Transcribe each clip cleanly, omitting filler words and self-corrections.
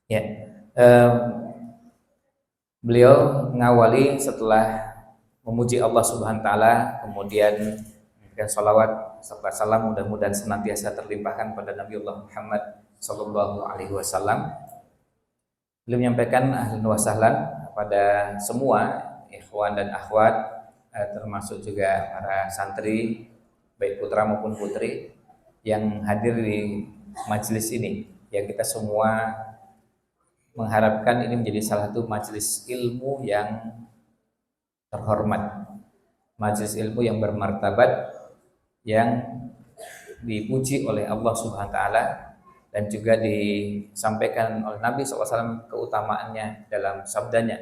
Ya, em, beliau mengawali setelah memuji Allah Subhanahu wa taala, kemudian memberikan salawat serta salam mudah-mudahan senantiasa terlimpahkan pada Nabiullah Muhammad sallallahu alaihi wasallam. Beliau menyampaikan ahlan wa sahlan pada semua ikhwan dan akhwat, termasuk juga para santri baik putra maupun putri yang hadir di majelis ini, yang kita semua mengharapkan ini menjadi salah satu majelis ilmu yang terhormat, majelis ilmu yang bermartabat, yang dipuji oleh Allah Subhanahu wa taala, dan juga disampaikan oleh Nabi SAW keutamaannya dalam sabdanya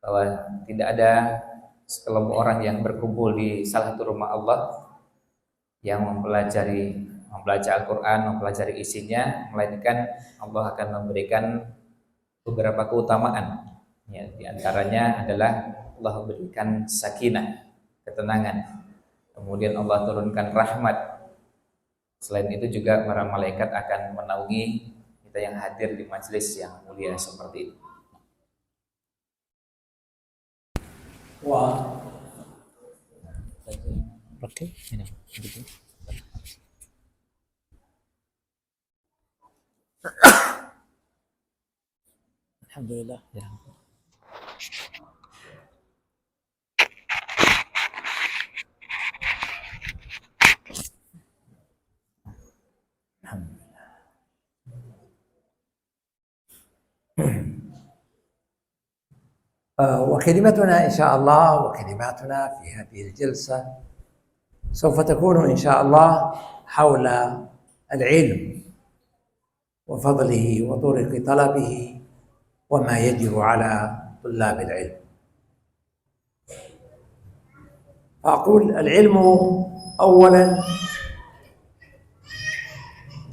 bahwa tidak ada sekelompok orang yang berkumpul di salah satu rumah Allah yang membaca Al-Quran, mempelajari isinya, melainkan Allah akan memberikan beberapa keutamaan. Ya, di antaranya adalah Allah memberikan sakinah, ketenangan. Kemudian Allah turunkan rahmat. Selain itu juga para malaikat akan menaungi kita yang hadir di majelis yang mulia seperti itu. Wah. Oke, ini. Alhamdulillah. Ya. وكلمتنا إن شاء الله وكلماتنا في هذه الجلسة سوف تكون إن شاء الله حول العلم وفضله وطرق طلبه وما يجب على طلاب العلم. فأقول العلم أولا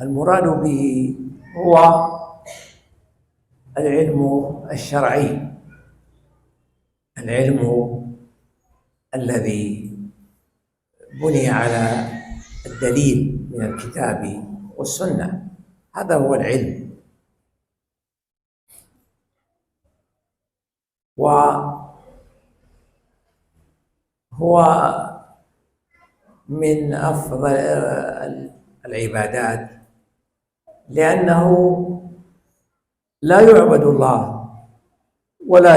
المراد به هو العلم الشرعي، العلم الذي بني على الدليل من الكتاب والسنة، هذا هو العلم. وهو من أفضل العبادات لأنه لا يعبد الله ولا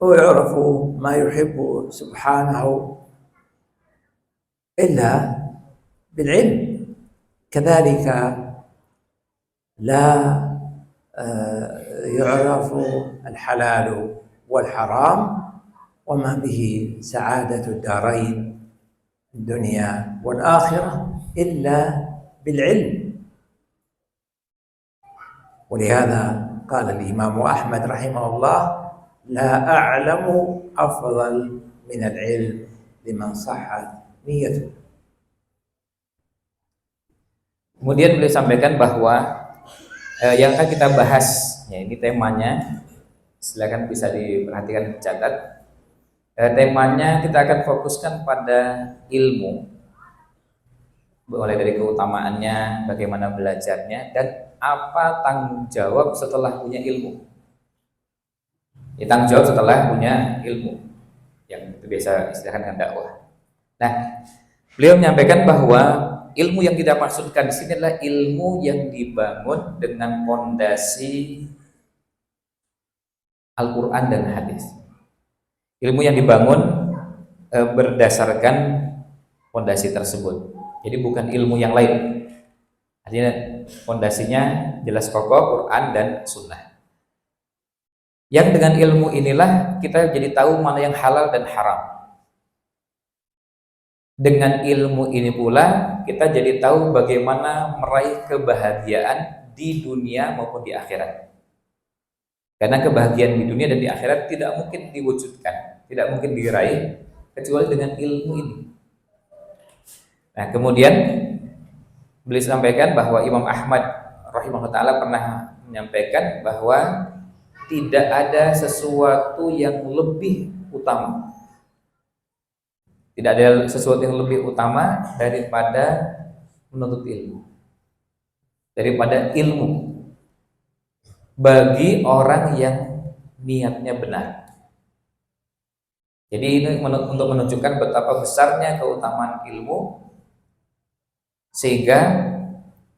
يعرف ما يحب سبحانه إلا بالعلم. كذلك لا يعرف الحلال والحرام وما به سعادة الدارين الدنيا والآخرة إلا بالعلم. ولهذا قال الإمام أحمد رحمه الله: لا أعلم أفضل من العلم لمن صحت نيته. Kemudian beliau sampaikan bahwa yang akan kita bahas, ya ini temanya, silakan bisa diperhatikan, dicatat. Temanya kita akan fokuskan pada ilmu, mulai dari keutamaannya, bagaimana belajarnya, dan apa tanggung jawab setelah punya ilmu. Ya, tanggung jawab setelah punya ilmu, yang itu biasa istilahkan dengan dakwah. Nah, beliau menyampaikan bahwa ilmu yang kita maksudkan di sini adalah ilmu yang dibangun dengan fondasi Al-Quran dan hadis. Ilmu yang dibangun berdasarkan fondasi tersebut. Jadi bukan ilmu yang lain. Artinya fondasinya jelas kokoh, Quran dan Sunnah. Yang dengan ilmu inilah kita jadi tahu mana yang halal dan haram. Dengan ilmu ini pula kita jadi tahu bagaimana meraih kebahagiaan di dunia maupun di akhirat. Karena kebahagiaan di dunia dan di akhirat tidak mungkin diwujudkan, tidak mungkin diraih kecuali dengan ilmu ini. Nah, kemudian beliau sampaikan bahwa Imam Ahmad rahimahullah ta'ala pernah menyampaikan bahwa tidak ada sesuatu yang lebih utama. Tidak ada sesuatu yang lebih utama daripada menuntut ilmu. Daripada ilmu. bagi orang yang niatnya benar. Jadi ini untuk menunjukkan betapa besarnya keutamaan ilmu, sehingga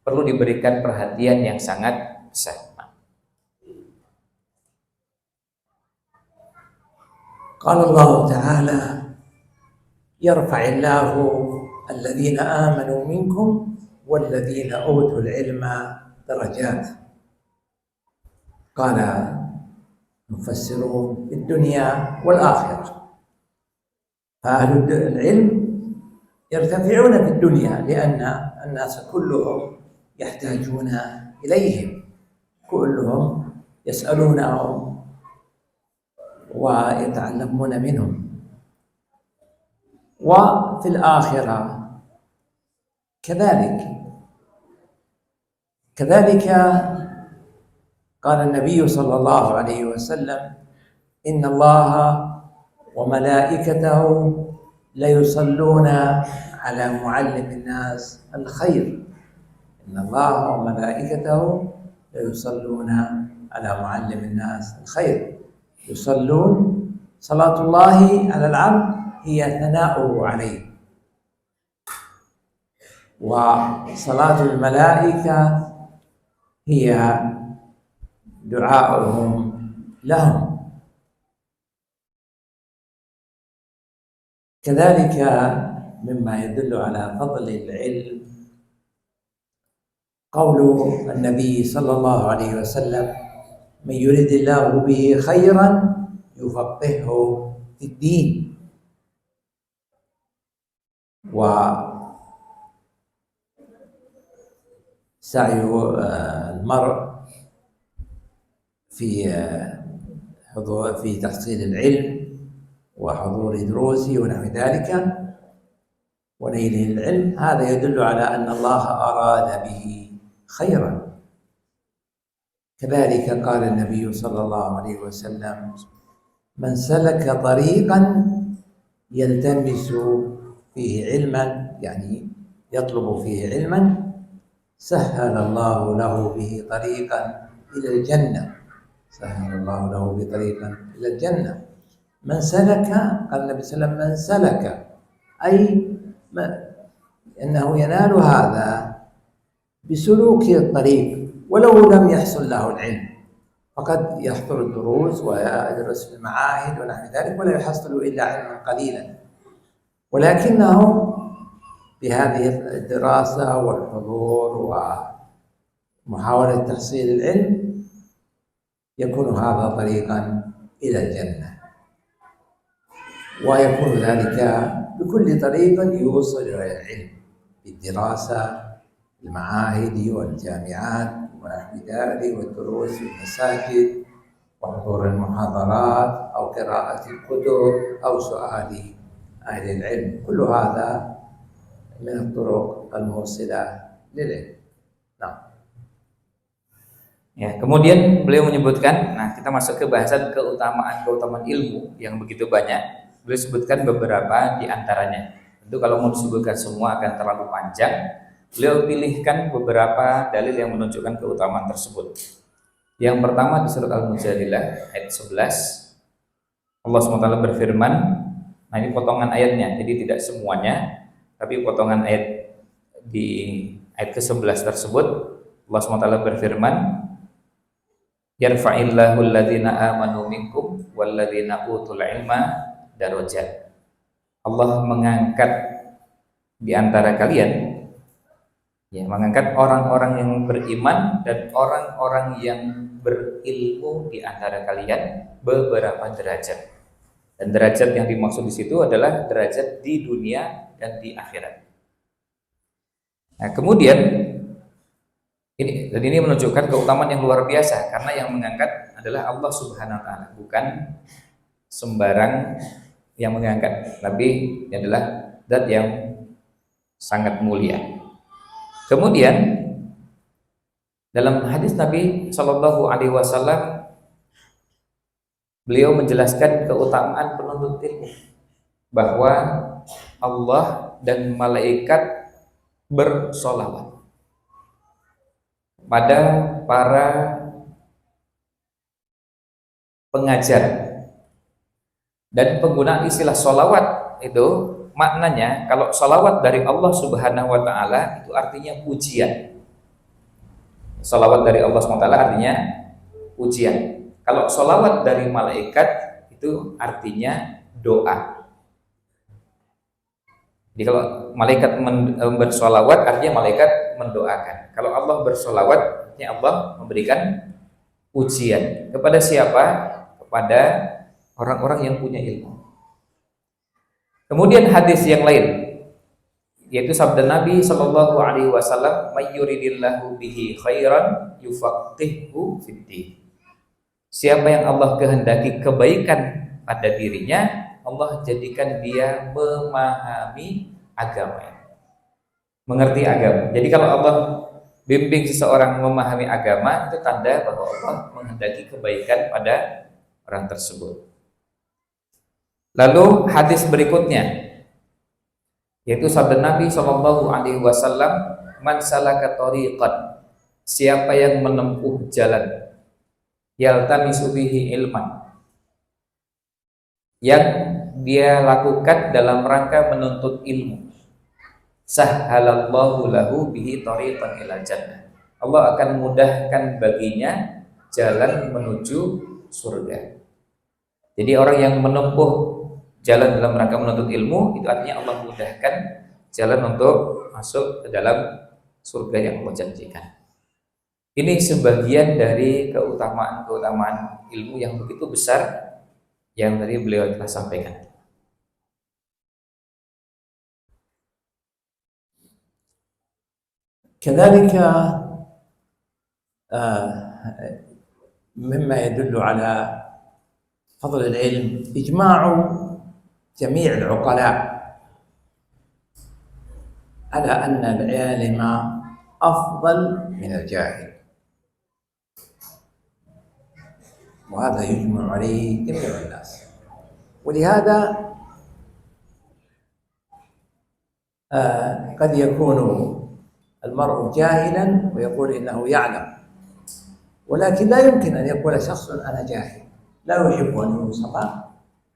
perlu diberikan perhatian yang sangat besar. قال الله تعالى يرفع الله الذين آمنوا منكم والذين أوتوا العلم درجات. قال المفسرون في الدنيا والآخرة، فأهل العلم يرتفعون في الدنيا لأن الناس كلهم يحتاجون إليهم، كلهم يسألونهم ويتعلمون منهم. وفي الآخرة كذلك قال النبي صلى الله عليه وسلم إن الله وملائكته ليصلون على معلم الناس الخير. إن الله وملائكته ليصلون على معلم الناس الخير. يصلون، صلاة الله على العبد هي ثناؤه عليه، وصلاة الملائكة هي دعاؤهم لهم. كذلك مما يدل على فضل العلم قول النبي صلى الله عليه وسلم من يرد الله به خيرا يفقهه في الدين. وسعي المرء في تحصيل العلم وحضور دروسه ونحو ذلك ونيله العلم، هذا يدل على أن الله أراد به خيرا. كذلك قال النبي صلى الله عليه وسلم من سلك طريقا يلتمس فيه علما، يعني يطلب فيه علما، سهل الله له به طريقا إلى الجنة. سهل الله له بطريقا إلى الجنة. من سلك، قال النبي صلى الله عليه وسلم من سلك، أي أنه ينال هذا بسلوك الطريق ولو لم يحصل له العلم، فقد يحضر الدروس ويدرس في المعاهد ونحو ذلك ولا يحصل إلا علما قليلا، ولكنه بهذه الدراسة والحضور ومحاولة تحصيل العلم يكون هذا طريقا إلى الجنة، ويكون ذلك بكل طريق يوصل إلى العلم، بالدراسة، المعاهد والجامعات ونحو ذلك، والدروس في المساجد وحضور المحاضرات أو قراءة الكتب أو سؤال أهل العلم، كل هذا من الطرق الموصلة للعلم. Nah. Ya, kemudian beliau menyebutkan, nah kita masuk ke bahasan keutamaan ilmu yang begitu banyak. Beliau sebutkan beberapa di antaranya. Tentu kalau mau disebutkan semua akan terlalu panjang. Beliau pilihkan beberapa dalil yang menunjukkan keutamaan tersebut. Yang pertama di surat Al-Mujadilah ayat 11, Allah SWT berfirman, nah ini potongan ayatnya, jadi tidak semuanya, tapi potongan ayat di ayat ke-11 tersebut, Allah SWT berfirman, yarfa'illahu alladhina amanu minkum walladhina utul ilma darajat. Allah mengangkat di antara kalian, ya, mengangkat orang-orang yang beriman dan orang-orang yang berilmu di antara kalian beberapa derajat. Dan derajat yang dimaksud di situ adalah derajat di dunia dan di akhirat. Nah, kemudian ini menunjukkan keutamaan yang luar biasa, karena yang mengangkat adalah Allah Subhanahu wa taala, bukan sembarang yang mengangkat, tapi adalah zat yang sangat mulia. Kemudian dalam hadis Nabi Shallallahu Alaihi Wasallam, beliau menjelaskan keutamaan penuntut ilmu, bahwa Allah dan malaikat bersolawat pada para pengajar. Dan penggunaan istilah sholawat itu maknanya, kalau sholawat dari Allah Subhanahu wa Ta'ala itu artinya pujian. Sholawat dari Allah Subhanahu wa Ta'ala artinya pujian. Kalau sholawat dari malaikat itu artinya doa. Jadi kalau malaikat bersolawat artinya malaikat mendoakan. Kalau Allah bersolawat artinya Allah memberikan pujian. Kepada siapa? Kepada orang-orang yang punya ilmu. Kemudian hadis yang lain, yaitu sabda Nabi Shallallahu Alaihi Wasallam, "Mayyuridillahu bihi khairan yufaqihu fiddin." Siapa yang Allah kehendaki kebaikan pada dirinya, Allah jadikan dia memahami agama, mengerti agama. Jadi kalau Allah bimbing seseorang memahami agama, itu tanda bahwa Allah menghendaki kebaikan pada orang tersebut. Lalu hadis berikutnya, yaitu sabda Nabi Shallallahu Alaihi Wasallam, "Man salaka thariqan," siapa yang menempuh jalan, yaltamisu bihi ilman, yang dia lakukan dalam rangka menuntut ilmu, sahhalallahu lahu bihi thariqan ilal jannah, Allah akan mudahkan baginya jalan menuju surga. Jadi orang yang menempuh jalan dalam rangka menuntut ilmu, itu artinya Allah mudahkan jalan untuk masuk ke dalam surga yang Allah janjikan. Ini sebagian dari keutamaan-keutamaan ilmu yang begitu besar yang tadi beliau telah sampaikan. كذلك مما يدل على فضل العلم إجماع جميع العقلاء على أن العالم أفضل من الجاهل، وهذا يجمع عليه جميع الناس. ولهذا قد يكون المرء جاهلا ويقول إنه يعلم، ولكن لا يمكن أن يقول شخص أنا جاهل، لا يحب أن يوصف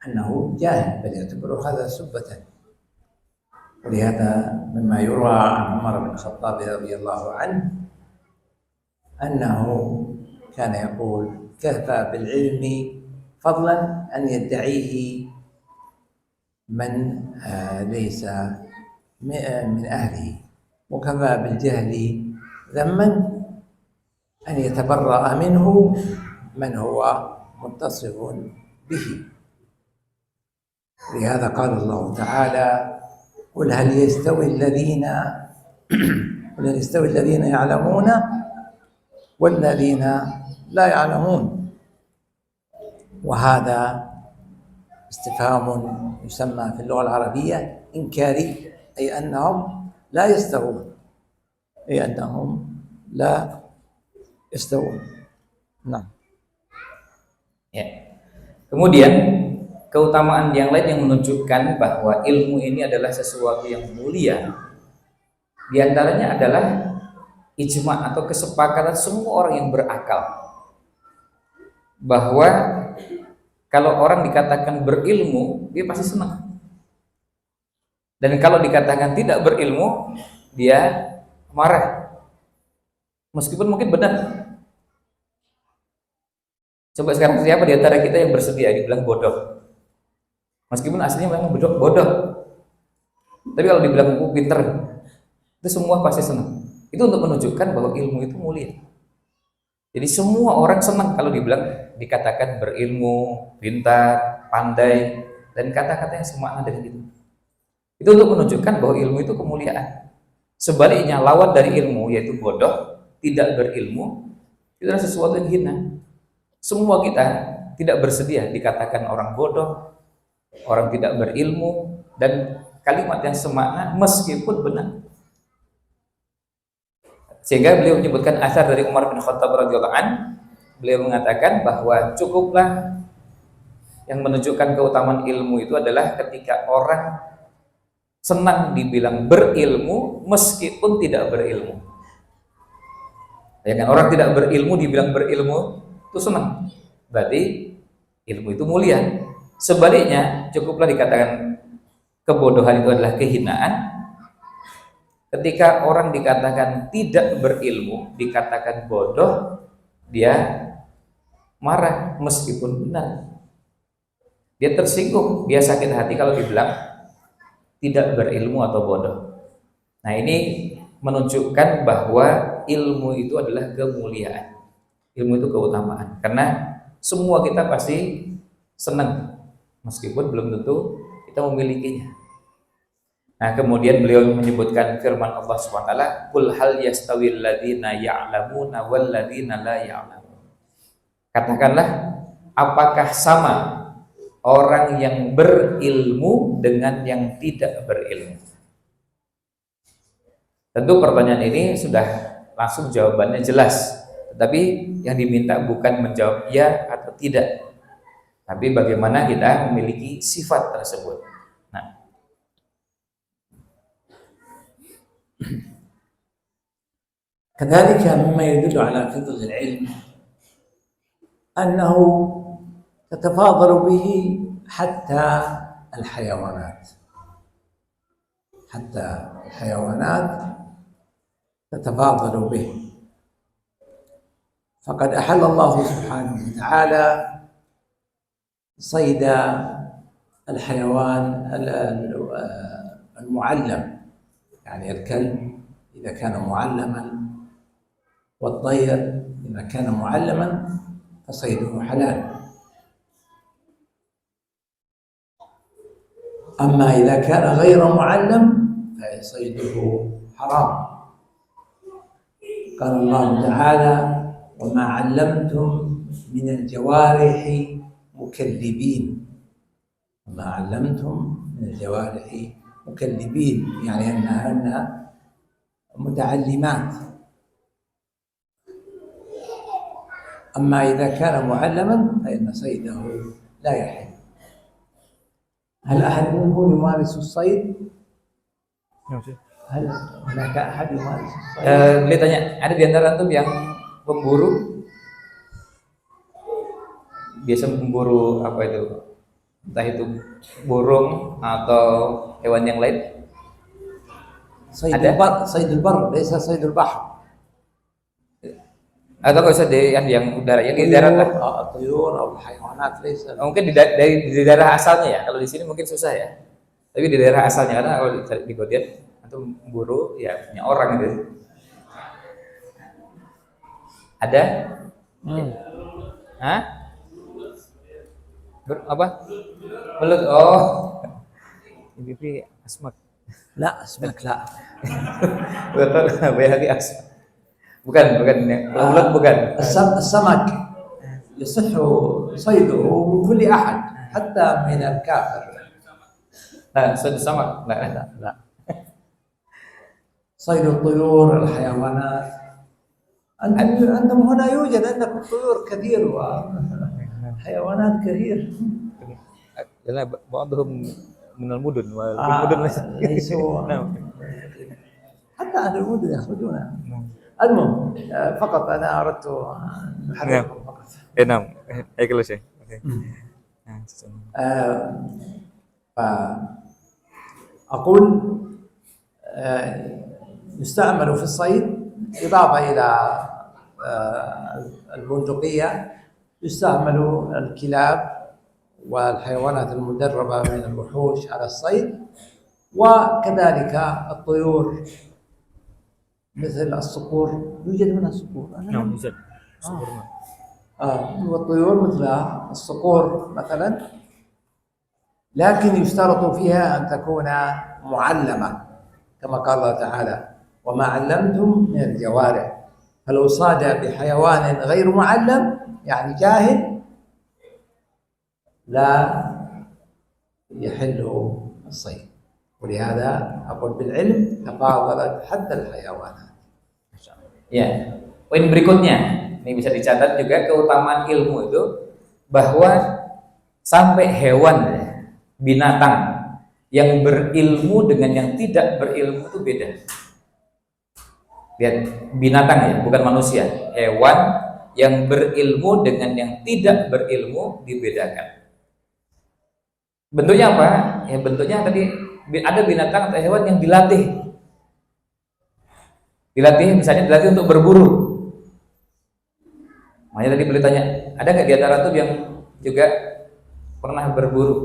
أنه جاهل، بل يعتبر هذا سبة. ولهذا مما يروى عن عمر بن الخطاب رضي الله عنه أنه كان يقول: كفى بالعلم فضلا أن يدعيه من ليس من أهله، وكفى بالجهل ذما أن يتبرأ منه من هو متصف به. لهذا قال الله تعالى: قل هل يستوي الذين يعلمون والذين لا يعلمون. وهذا استفهام يسمى في اللغة العربية إنكاري، أي أنهم لا يستوون، نعم. Ya. Kemudian keutamaan yang lain yang menunjukkan bahwa ilmu ini adalah sesuatu yang mulia, di antaranya adalah ijma atau kesepakatan semua orang yang berakal bahwa kalau orang dikatakan berilmu, dia pasti senang. Dan kalau dikatakan tidak berilmu, dia marah. Meskipun mungkin benar. Coba sekarang siapa di antara kita yang bersedia dibilang bodoh? Meskipun aslinya memang bodoh. Tapi kalau dibilang pinter, itu semua pasti senang. Itu untuk menunjukkan bahwa ilmu itu mulia. Jadi semua orang senang kalau dikatakan berilmu, pintar, pandai, dan kata-kata yang semakna dengan itu. Itu untuk menunjukkan bahwa ilmu itu kemuliaan. Sebaliknya lawan dari ilmu, yaitu bodoh, tidak berilmu, itu adalah sesuatu yang hina. Semua kita tidak bersedia dikatakan orang bodoh, orang tidak berilmu, dan kalimat yang semakna meskipun benar. Sehingga beliau menyebutkan asar dari Umar bin Khattab radhiyallahu anhu, beliau mengatakan bahwa cukuplah yang menunjukkan keutamaan ilmu itu adalah ketika orang senang dibilang berilmu meskipun tidak berilmu. Ya kan, orang tidak berilmu dibilang berilmu itu senang. Berarti ilmu itu mulia. Sebaliknya, cukuplah dikatakan kebodohan itu adalah kehinaan. Ketika orang dikatakan tidak berilmu, dikatakan bodoh, dia marah meskipun benar. Dia tersinggung, dia sakit hati kalau dibilang tidak berilmu atau bodoh. Nah, ini menunjukkan bahwa ilmu itu adalah kemuliaan. Ilmu itu keutamaan. Karena semua kita pasti senang meskipun belum tentu kita memilikinya. Nah, kemudian beliau menyebutkan firman Allah SWT, "Qul hal yastawil ladzina ya'lamuna wal ladzina la ya'lamun." Katakanlah, apakah sama orang yang berilmu dengan yang tidak berilmu? Tentu pertanyaan ini sudah langsung jawabannya jelas. Tetapi yang diminta bukan menjawab ya atau tidak, tapi bagaimana kita memiliki sifat tersebut. Nah, كذلك مما يدل على فضل العلم أنه تتفاضل به حتى الحيوانات. حتى الحيوانات تتفاضل به. فقد أحل الله سبحانه وتعالى صيد الحيوان المعلم، يعني الكلب إذا كان معلما، والطير إذا كان معلما فصيده حلال. أما إذا كان غير معلم فصيده حرام. قال الله تعالى: وما علمتم من الجوارح مكلبين. وما علمتم من الجوارح مكلبين، يعني أنهن متعلمات. أما إذا كان معلما فإن صيده لا يحل. هل أحد منكم يمارس الصيد؟ هل هناك أحد يمارس الصيد؟ Beliau tanya, ada di antara antum yang pemburu? Biasa memburu apa itu? Entah itu burung atau hewan yang lain? صيد البر، صيد البر ليس صيد البحر. Atau kalau usah yang udara, yang di darat lah. الطيور أو الحيوانات ليس. Mungkin di daerah asalnya ya. Kalau di sini mungkin susah ya. Tapi di daerah asalnya, karena kalau di Godian atau buru ya punya orang gitu. Ada? Hah? Apa? Belut. Oh. Ini asmak. لا أسمك لا. Betul, bayari asmak. Bukan belut bukan. السمك يصح صيده من كل أحد حتى من الكافر. Nah, sama. لا. صيد الطيور، الحيوانات. أنتم هنا يوجد عندكم طيور كثير وحيوانات كثير. Karena بعضهم من المدن والمدن ليسوا حتى أهل المدن يخرجون. المهم فقط أنا أردت أن أحرككم فقط. نعم هيك كل شيء. أقول يستعمل في الصيد إضافة إلى البندقية، يستعمل الكلاب والحيوانات المدربة من الوحوش على الصيد، وكذلك الطيور مثل الصقور. يوجد منها صقور. نعم يوجد صقور. والطيور مثل الصقور مثلا، لكن يشترط فيها أن تكون معلمة كما قال الله تعالى: وما علمتم من الجوارح. فلو صاد بحيوان غير معلم يعني جاهل لا يحل الصيد. ولهذا أقول بالعلم تفاضلت حتى الحيوانات. Ya, poin berikutnya ini bisa dicatat juga keutamaan ilmu itu, bahwa sampai hewan, binatang yang berilmu dengan yang tidak berilmu itu beda. Lihat, binatang ya, bukan manusia. Hewan yang berilmu dengan yang tidak berilmu dibedakan. Bentuknya apa? Ya bentuknya tadi ada binatang atau hewan yang dilatih. Dilatih misalnya dilatih untuk berburu. Makanya tadi boleh tanya, ada nggak di antara tuh yang juga pernah berburu?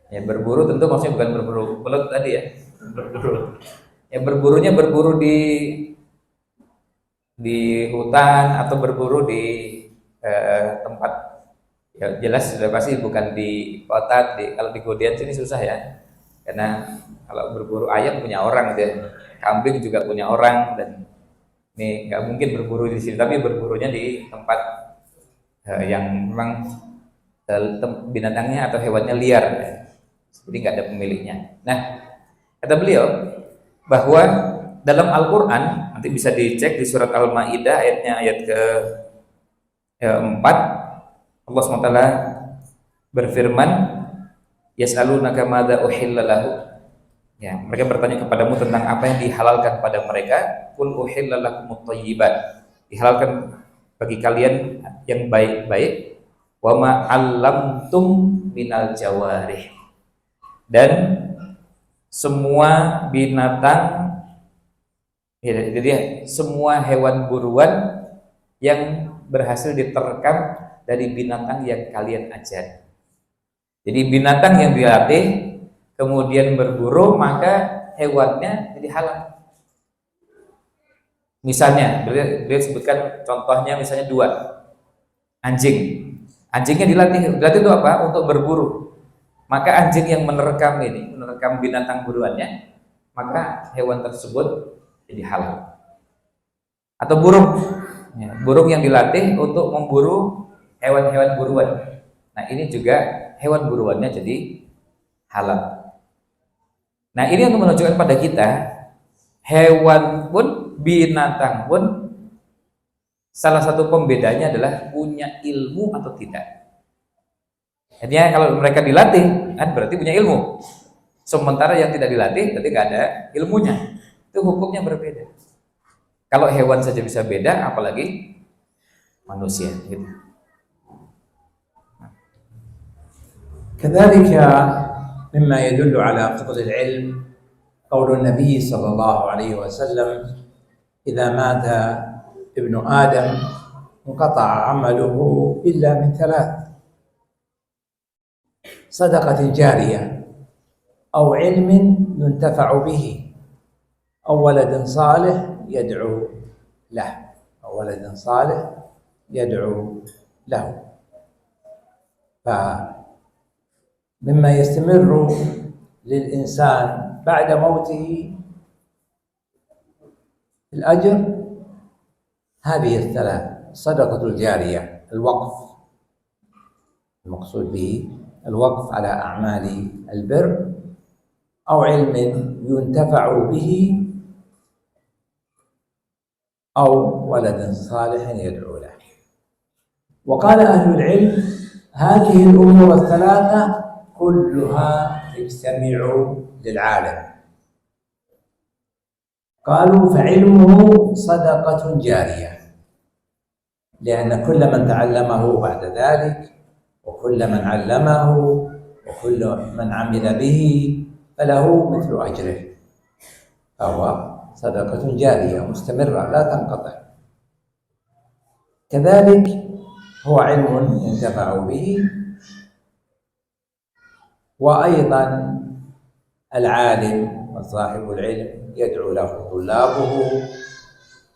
Ya berburu tentu maksudnya bukan berburu belut tadi ya, berburu. Ya berburunya berburu di hutan atau berburu di tempat, ya jelas sudah pasti bukan di kota. Kalau di Godean sini susah ya, karena kalau berburu ayam punya orang deh, kambing juga punya orang, dan ini nggak mungkin berburu di sini. Tapi berburunya di tempat yang memang binatangnya atau hewannya liar, ya. Jadi nggak ada pemiliknya. Nah, kata beliau bahwa dalam Al-Quran, nanti bisa dicek di surat Al-Ma'idah ayat ke-4, Allah SWT berfirman, yas'alunaka madza uhilla lahu. Ya, mereka bertanya kepadamu tentang apa yang dihalalkan pada mereka. Qul uhilla lakumut thayyibat. Dihalalkan bagi kalian yang baik-baik. Wa ma 'allamtum minal jawarih. Dan semua binatang, ya, jadi semua hewan buruan yang berhasil diterkam dari binatang yang kalian ajar. Jadi binatang yang dilatih kemudian berburu, maka hewannya jadi halal. Misalnya, beliau sebutkan contohnya misalnya 2. Anjing. Anjingnya dilatih itu apa? Untuk berburu. Maka anjing yang menerkam binatang buruannya, maka hewan tersebut jadi halal. Atau burung. Ya, burung yang dilatih untuk memburu hewan-hewan buruan. Nah, ini juga hewan buruannya jadi halal. Nah, ini untuk menunjukkan pada kita, hewan pun, binatang pun, salah satu pembedanya adalah punya ilmu atau tidak. Artinya kalau mereka dilatih, kan berarti punya ilmu. Sementara yang tidak dilatih, berarti nggak ada ilmunya. Itu hukumnya berbeda. Kalau hewan saja bisa beda, apalagi manusia. Gitu. كذلك مما يدل على فضل العلم قول النبي صلى الله عليه وسلم إذا مات ابن آدم انقطع عمله إلا من 3: صدقة جارية أو علم ينتفع به أو ولد صالح يدعو له فمما يستمر للإنسان بعد موته الأجر هذه ال3: صدقة الجارية، الوقف، المقصود به الوقف على أعمال البر، أو علم ينتفع به، أو ولد صالح يدعو له. وقال أهل العلم هذه الأمور ال3 كلها تجتمع للعالم. قالوا فعلمه صدقة جارية، لأن كل من تعلمه بعد ذلك وكل من علمه وكل من عمل به فله مثل أجره، فهو صدقة جارية مستمرة لا تنقطع. كذلك هو علم ينتفع به، وأيضا العالم وصاحب العلم يدعو له طلابه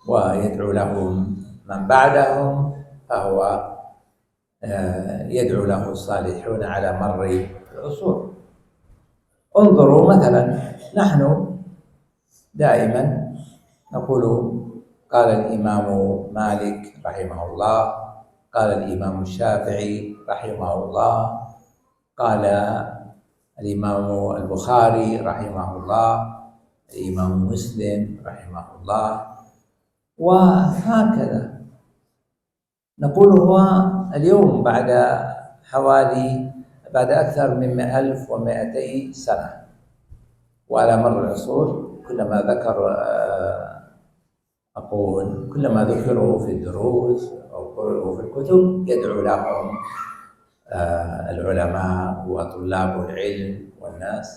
ويدعو لهم من بعدهم، فهو يدعو له الصالحون على مر العصور. انظروا مثلا، نحن دائما نقول قال الإمام مالك رحمه الله، قال الإمام الشافعي رحمه الله، قال الإمام البخاري رحمه الله، الإمام مسلم رحمه الله، وهكذا نقول. هو اليوم بعد أكثر من 1200 سنة، وعلى مر العصور كلما ذكروا في الدروس قرئوا في الكتب يدعو لهم العلماء وطلاب العلم والناس.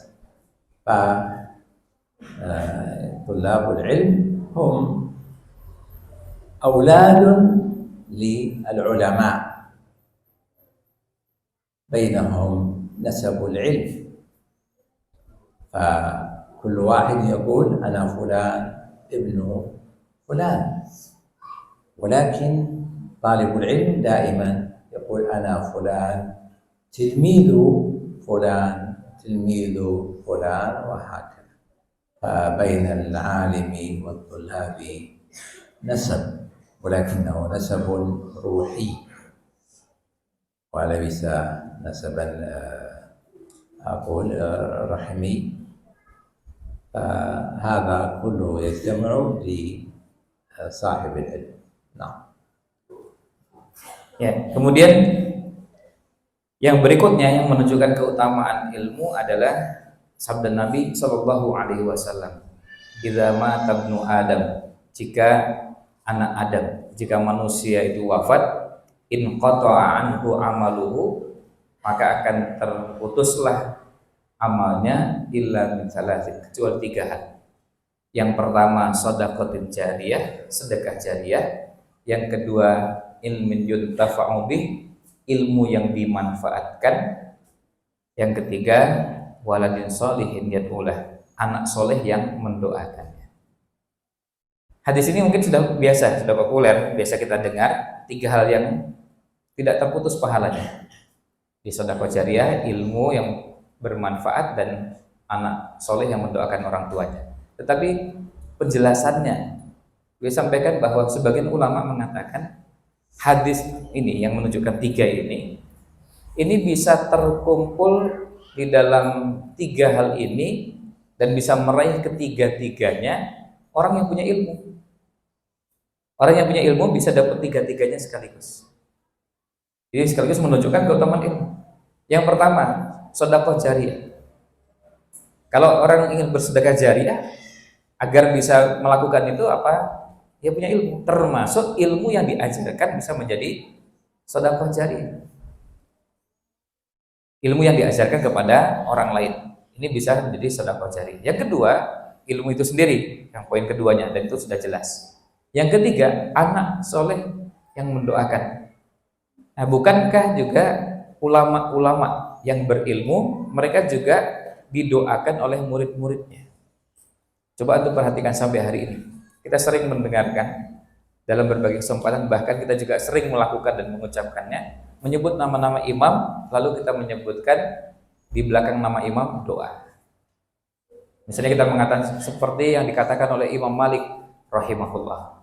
فطلاب العلم هم أولاد للعلماء، بينهم نسب العلم، فكل واحد يقول أنا فلان ابن فلان، ولكن طالب العلم دائما يقول أنا فلان تلميذ فلان تلميذ فلان، وهكذا. فبين العالم والطلاب نسب، ولكنه نسب روحي وليس نسبا أقول رحمي. هذا كله يجتمع لصاحب العلم. نعم. Ya, kemudian yang berikutnya yang menunjukkan keutamaan ilmu adalah sabda Nabi Shallallahu Alaihi Wasallam, "Idza mata ibnu Adam," jika anak Adam, jika manusia itu wafat, in qata'a anhu amaluhu, maka akan terputuslah amalnya illa min salasin, kecuali 3 hal. Yang pertama shadaqatin jariyah, sedekah jariyah. Yang kedua ilmin yuntafa'u bih, ilmu yang dimanfaatkan. Yang ketiga waladin sholihin yad'ulah, anak soleh yang mendoakannya. Hadis ini mungkin sudah biasa, sudah populer, biasa kita dengar. 3 hal yang tidak terputus pahalanya di sedekah jariyah, ilmu yang bermanfaat, dan anak soleh yang mendoakan orang tuanya. Tetapi penjelasannya disampaikan bahwa sebagian ulama mengatakan hadis ini yang menunjukkan 3 ini bisa terkumpul di dalam 3 hal ini dan bisa meraih ketiga-tiganya orang yang punya ilmu. Orang yang punya ilmu bisa dapat 3-tiganya sekaligus. Jadi sekaligus menunjukkan keutamaan ilmu. Yang pertama, sedekah jariyah. Kalau orang ingin bersedekah jariyah, agar bisa melakukan itu apa? Dia punya ilmu, termasuk ilmu yang diajarkan bisa menjadi sedekah jariyah. Ilmu yang diajarkan kepada orang lain, ini bisa menjadi sedekah jariyah. Yang kedua, ilmu itu sendiri, yang poin keduanya, dan itu sudah jelas. Yang ketiga, anak soleh yang mendoakan. Nah, bukankah juga ulama-ulama yang berilmu, mereka juga didoakan oleh murid-muridnya? Coba untuk perhatikan sampai hari ini. Kita sering mendengarkan dalam berbagai kesempatan, bahkan kita juga sering melakukan dan mengucapkannya, menyebut nama-nama imam, lalu kita menyebutkan di belakang nama imam doa. Misalnya kita mengatakan seperti yang dikatakan oleh Imam Malik rahimahullah,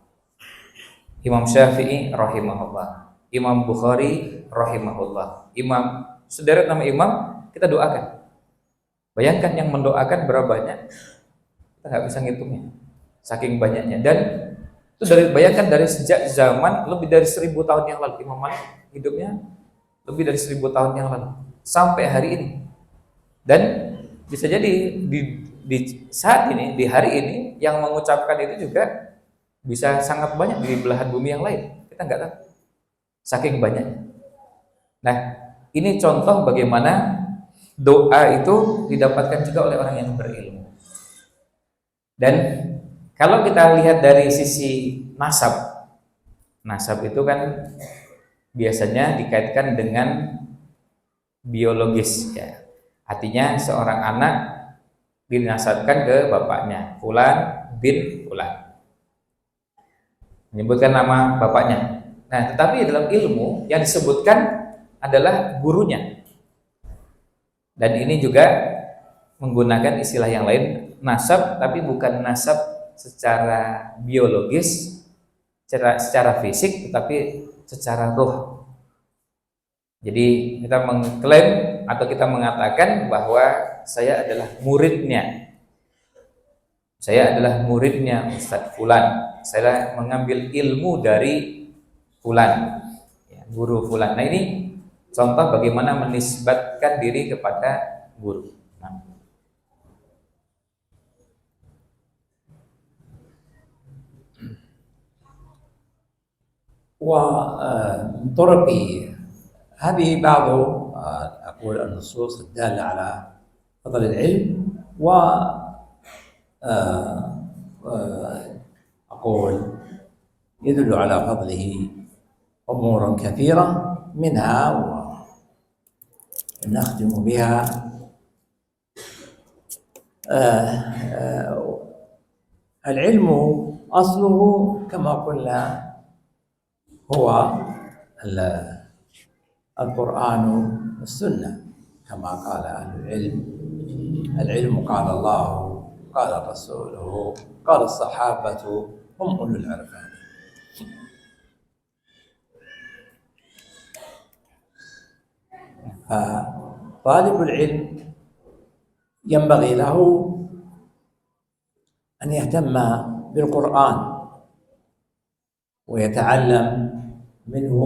Imam Syafi'i rahimahullah, Imam Bukhari rahimahullah, imam, sederet nama imam kita doakan. Bayangkan yang mendoakan berapa banyak, kita nggak bisa ngitungnya, saking banyaknya. Dan itu bayangkan dari sejak zaman lebih dari 1000 tahun yang lalu, Imam Malik hidupnya lebih dari 1000 tahun yang lalu sampai hari ini. Dan bisa jadi di saat ini, di hari ini, yang mengucapkan itu juga bisa sangat banyak di belahan bumi yang lain, kita nggak tahu, saking banyaknya. Nah, ini contoh bagaimana doa itu didapatkan juga oleh orang yang berilmu. Dan kalau kita lihat dari sisi nasab, nasab itu kan biasanya dikaitkan dengan biologis, ya. Artinya seorang anak dinasabkan ke bapaknya, Fulan bin Fulan, menyebutkan nama bapaknya. Nah, tetapi dalam ilmu yang disebutkan adalah gurunya. Dan ini juga menggunakan istilah yang lain, nasab, tapi bukan nasab secara biologis, secara fisik, tetapi secara ruh. Jadi kita mengklaim atau kita mengatakan bahwa saya adalah muridnya. Saya adalah muridnya Ustadz Fulan. Saya mengambil ilmu dari Fulan, ya, guru Fulan. Nah, ini contoh bagaimana menisbatkan diri kepada guru. Nah, ومن طرق هذه بعض أقول النصوص الدالة على فضل العلم، و أقول يدل على فضله أمور كثيرة، منها ونختم بها العلم أصله كما قلنا هو القرآن والسنة، كما قال أهل العلم: العلم قال الله قال رسوله قال الصحابة هم أولو العرفان. فطالب العلم ينبغي له أن يهتم بالقرآن ويتعلم منه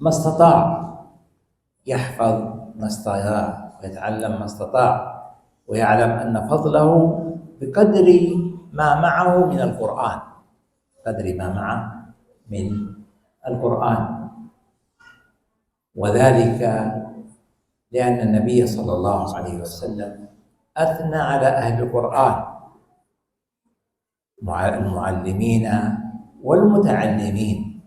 ما استطاع، يحفظ ما استطاع ويتعلم ما استطاع، ويعلم أن فضله بقدر ما معه من القرآن، قدر ما معه من القرآن. وذلك لأن النبي صلى الله عليه وسلم أثنى على أهل القرآن المعلمين والمتعلمين،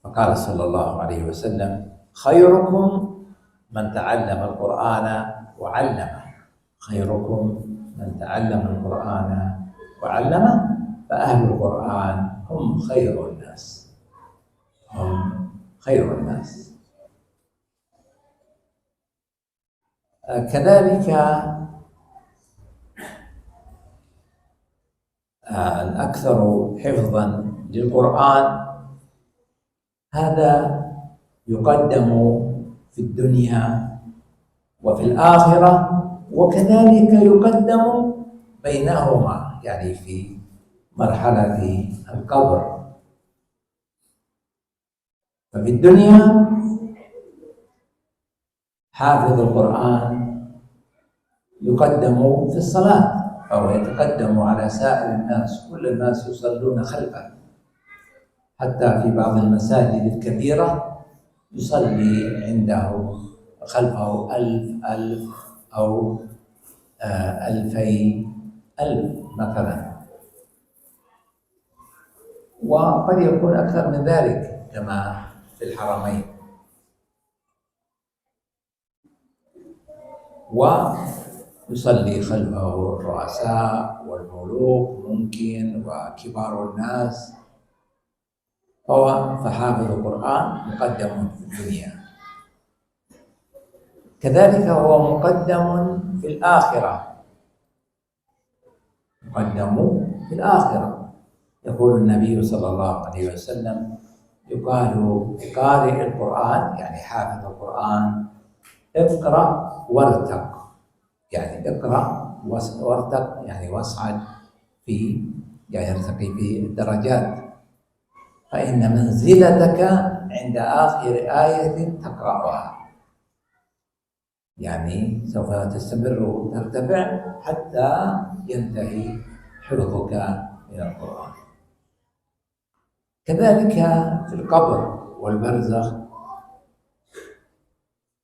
فقال صلى الله عليه وسلم: خيركم من تعلم القرآن وعلمه، خيركم من تعلم القرآن وعلمه، فأهل القرآن هم خير الناس، هم خير الناس. كذلك الأكثر حفظا للقرآن هذا يقدم في الدنيا وفي الآخرة، وكذلك يقدم بينهما، يعني في مرحلة القبر. ففي الدنيا حافظ القرآن يقدم في الصلاة، أو يتقدم على سائر الناس، كل الناس يصلون خلفه، حتى في بعض المساجد الكبيرة يصلي عنده خلفه 1000 أو 2000 مثلا، وقد يكون أكثر من ذلك كما في الحرمين. ويصلي خلفه الرؤساء والملوك ممكن وكبار الناس، فحافظ القرآن مقدم في الدنيا، كذلك هو مقدم في الآخرة، مقدم في الآخرة. يقول النبي صلى الله عليه وسلم: يقال لقارئ القرآن يعني حافظ القرآن: اقرأ وارتق، يعني اقرأ وارتق يعني واصعد في، يعني ارتقي في الدرجات، فإن منزلتك عند آخر آية تقرأها، يعني سوف تستمر ترتفع حتى ينتهي حفظك من القرآن. كذلك في القبر والبرزخ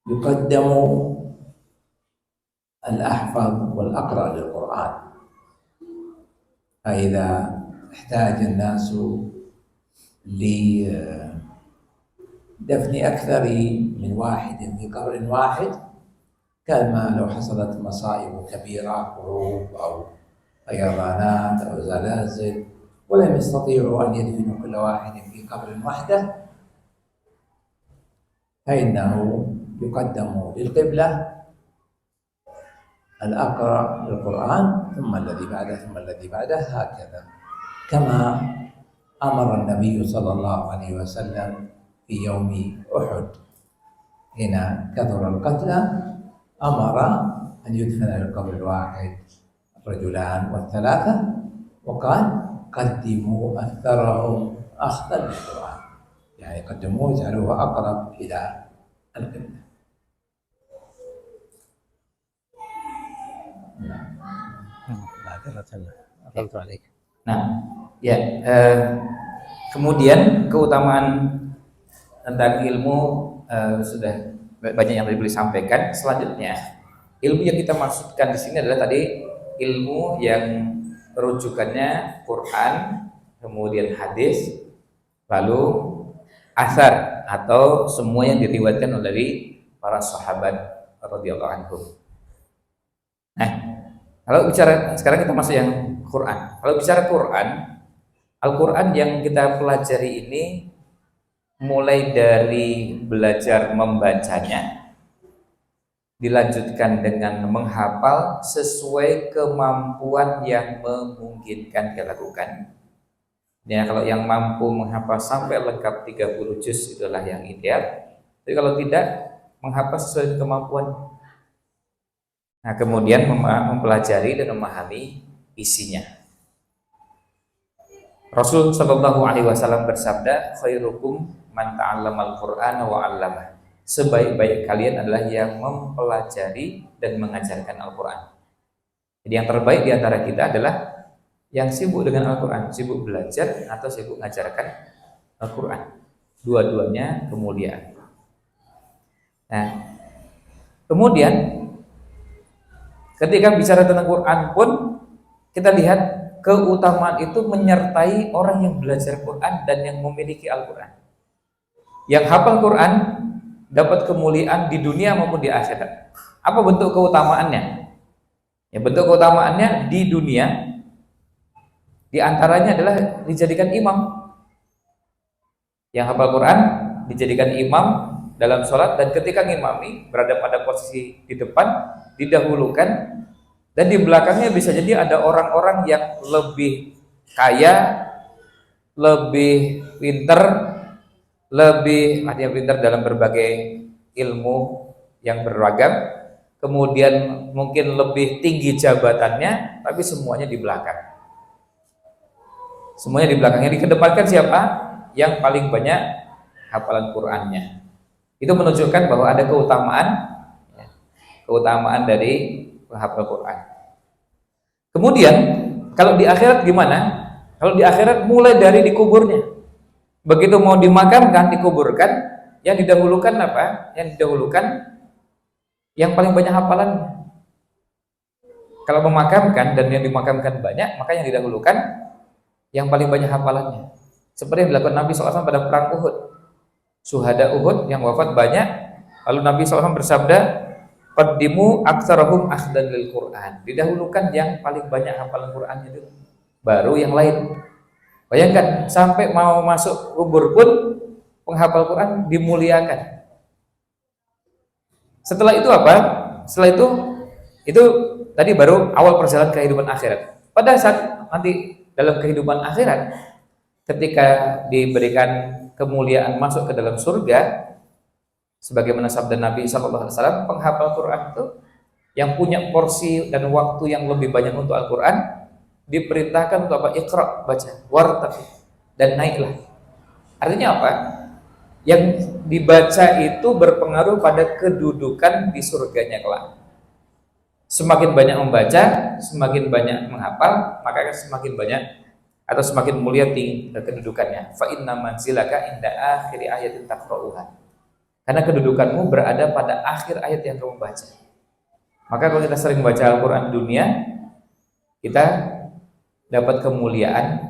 يقدم الأحفظ والأقرأ للقرآن، فإذا احتاج الناس لدفن أكثر من واحد في قبر واحد، كما لو حصلت مصائب كبيرة، حروب أو فيضانات أو زلازل، ولم يستطيعوا أن يدفنوا كل واحد في قبر وحده، فإنه يقدم للقبلة الأقرأ للقرآن، ثم الذي بعده، ثم الذي بعده، هكذا، كما أمر النبي صلى الله عليه وسلم في يوم أحد حين كثر القتلى، أمر أن يدفن للقبر الواحد الرجلان والثلاثة، وقال: قدموا أكثرهم أخذا للقرآن، يعني قدموه اجعلوه أقرب إلى القبلة. Nah, Ya, kemudian keutamaan tentang ilmu sudah banyak yang tadi boleh sampaikan. Selanjutnya, ilmu yang kita maksudkan di sini adalah tadi ilmu yang rujukannya Quran, kemudian hadis, lalu asar atau semua yang diriwayatkan oleh para sahabat radhiyallahu anhum. Nah, kalau bicara sekarang kita masuk yang Quran. Kalau bicara Quran, Al-Quran yang kita pelajari ini mulai dari belajar membacanya, dilanjutkan dengan menghafal sesuai kemampuan yang memungkinkan dilakukan. Ya, kalau yang mampu menghafal sampai lengkap 30 juz itulah yang ideal. Tapi kalau tidak, menghafal sesuai kemampuan. Nah, kemudian mempelajari dan memahami isinya. Rasul Shallallahu Alaihi Wasallam bersabda, khairukum man ta'allamal Qur'ana wa 'allamah. Sebaik-baik kalian adalah yang mempelajari dan mengajarkan Al-Quran. Jadi yang terbaik di antara kita adalah yang sibuk dengan Al-Quran, sibuk belajar atau sibuk mengajarkan Al-Quran. Dua-duanya kemuliaan. Nah, kemudian ketika bicara tentang Quran pun kita lihat keutamaan itu menyertai orang yang belajar Quran dan yang memiliki Al-Quran. Yang hafal Quran dapat kemuliaan di dunia maupun di akhirat. Apa bentuk keutamaannya? Ya, bentuk keutamaannya di dunia di antaranya adalah dijadikan imam. Yang hafal Quran dijadikan imam dalam sholat, dan ketika ngimami berada pada posisi di depan, didahulukan, dan di belakangnya bisa jadi ada orang-orang yang lebih kaya, lebih pinter, ada yang pinter dalam berbagai ilmu yang beragam, kemudian mungkin lebih tinggi jabatannya, tapi semuanya di belakang. Semuanya di belakangnya. Dikedepankan siapa? Yang paling banyak hafalan Qur'annya. Itu menunjukkan bahwa ada keutamaan dari penghafal Quran. Kemudian kalau di akhirat gimana? Kalau di akhirat mulai dari dikuburnya. Begitu mau dimakamkan, dikuburkan, yang didahulukan apa? Yang didahulukan yang paling banyak hafalannya. Kalau memakamkan dan yang dimakamkan banyak, maka yang didahulukan yang paling banyak hafalannya. Seperti yang dilakukan Nabi SAW pada perang Uhud. Syuhada Uhud yang wafat banyak, lalu Nabi SAW bersabda, qaddimu aktsarahum akhdan lil Qur'an. Didahulukan yang paling banyak hafalan Qur'annya itu, baru yang lain. Bayangkan sampai mau masuk kubur pun penghafal Quran dimuliakan. Setelah itu apa? Setelah itu tadi baru awal perjalanan kehidupan akhirat. Pada saat nanti dalam kehidupan akhirat, ketika diberikan kemuliaan masuk ke dalam surga, sebagaimana sabda Nabi SAW, penghafal Quran itu yang punya porsi dan waktu yang lebih banyak untuk Al-Quran diperintahkan untuk apa? Iqra, baca, wartaqi, dan naiklah. Artinya apa? Yang dibaca itu berpengaruh pada kedudukan di surganya kelak. Semakin banyak membaca, semakin banyak menghafal, maka semakin banyak atau semakin mulia kedudukannya. Fa inna manzilaka inda akhiri ayatin taqra'uha. Karena kedudukanmu berada pada akhir ayat yang kamu baca. Maka kalau kita sering baca Al-Quran dunia, kita dapat kemuliaan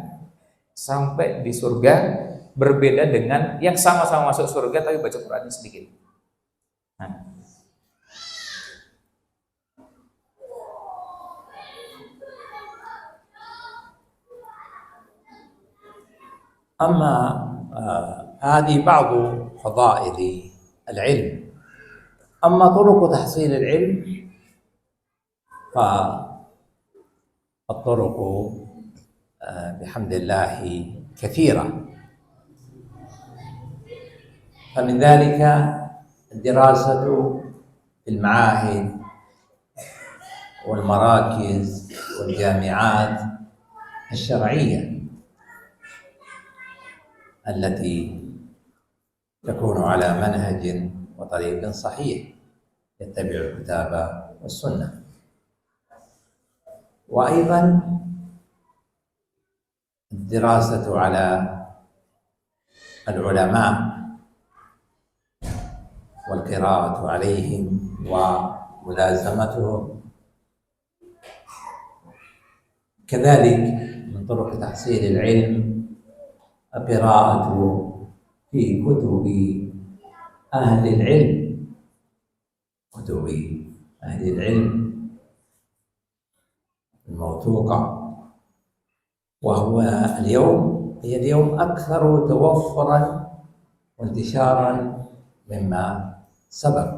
sampai di surga, berbeda dengan yang sama-sama masuk surga tapi baca Qurannya sedikit. Nah. أما هذه بعض فضائل العلم. أما طرق تحصيل العلم فالطرق بحمد الله كثيرة، فمن ذلك الدراسة في المعاهد والمراكز والجامعات الشرعية التي تكون على منهج وطريق صحيح يتبع الكتاب والسنة. وأيضا الدراسة على العلماء والقراءة عليهم وملازمتهم. كذلك من طرق تحصيل العلم القراءة في كتب أهل العلم، كتب أهل العلم الموثوقة، هي اليوم أكثر توفرا وانتشارا مما سبق،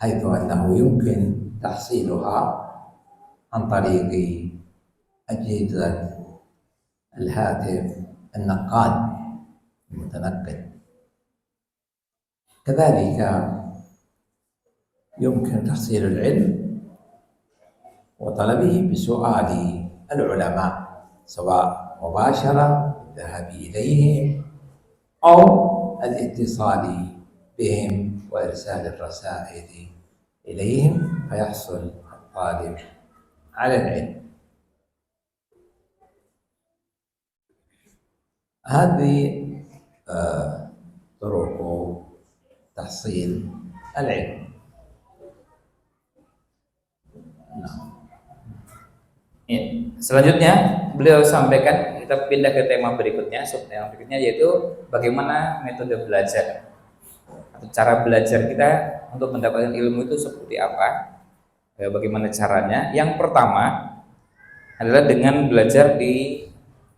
حيث أنه يمكن تحصيلها عن طريق أجهزة الهاتف النقال المتنقل. كذلك يمكن تحصيل العلم وطلبه بسؤال العلماء، سواء مباشرة الذهاب إليهم أو الاتصال بهم وإرسال الرسائل إليهم، فيحصل الطالب على العلم. هذه طرق تحصيل العلم. Ya. Selanjutnya beliau sampaikan, kita pindah ke tema berikutnya, subtema berikutnya, yaitu bagaimana metode belajar atau cara belajar kita untuk mendapatkan ilmu itu seperti apa, bagaimana caranya. Yang pertama adalah dengan belajar di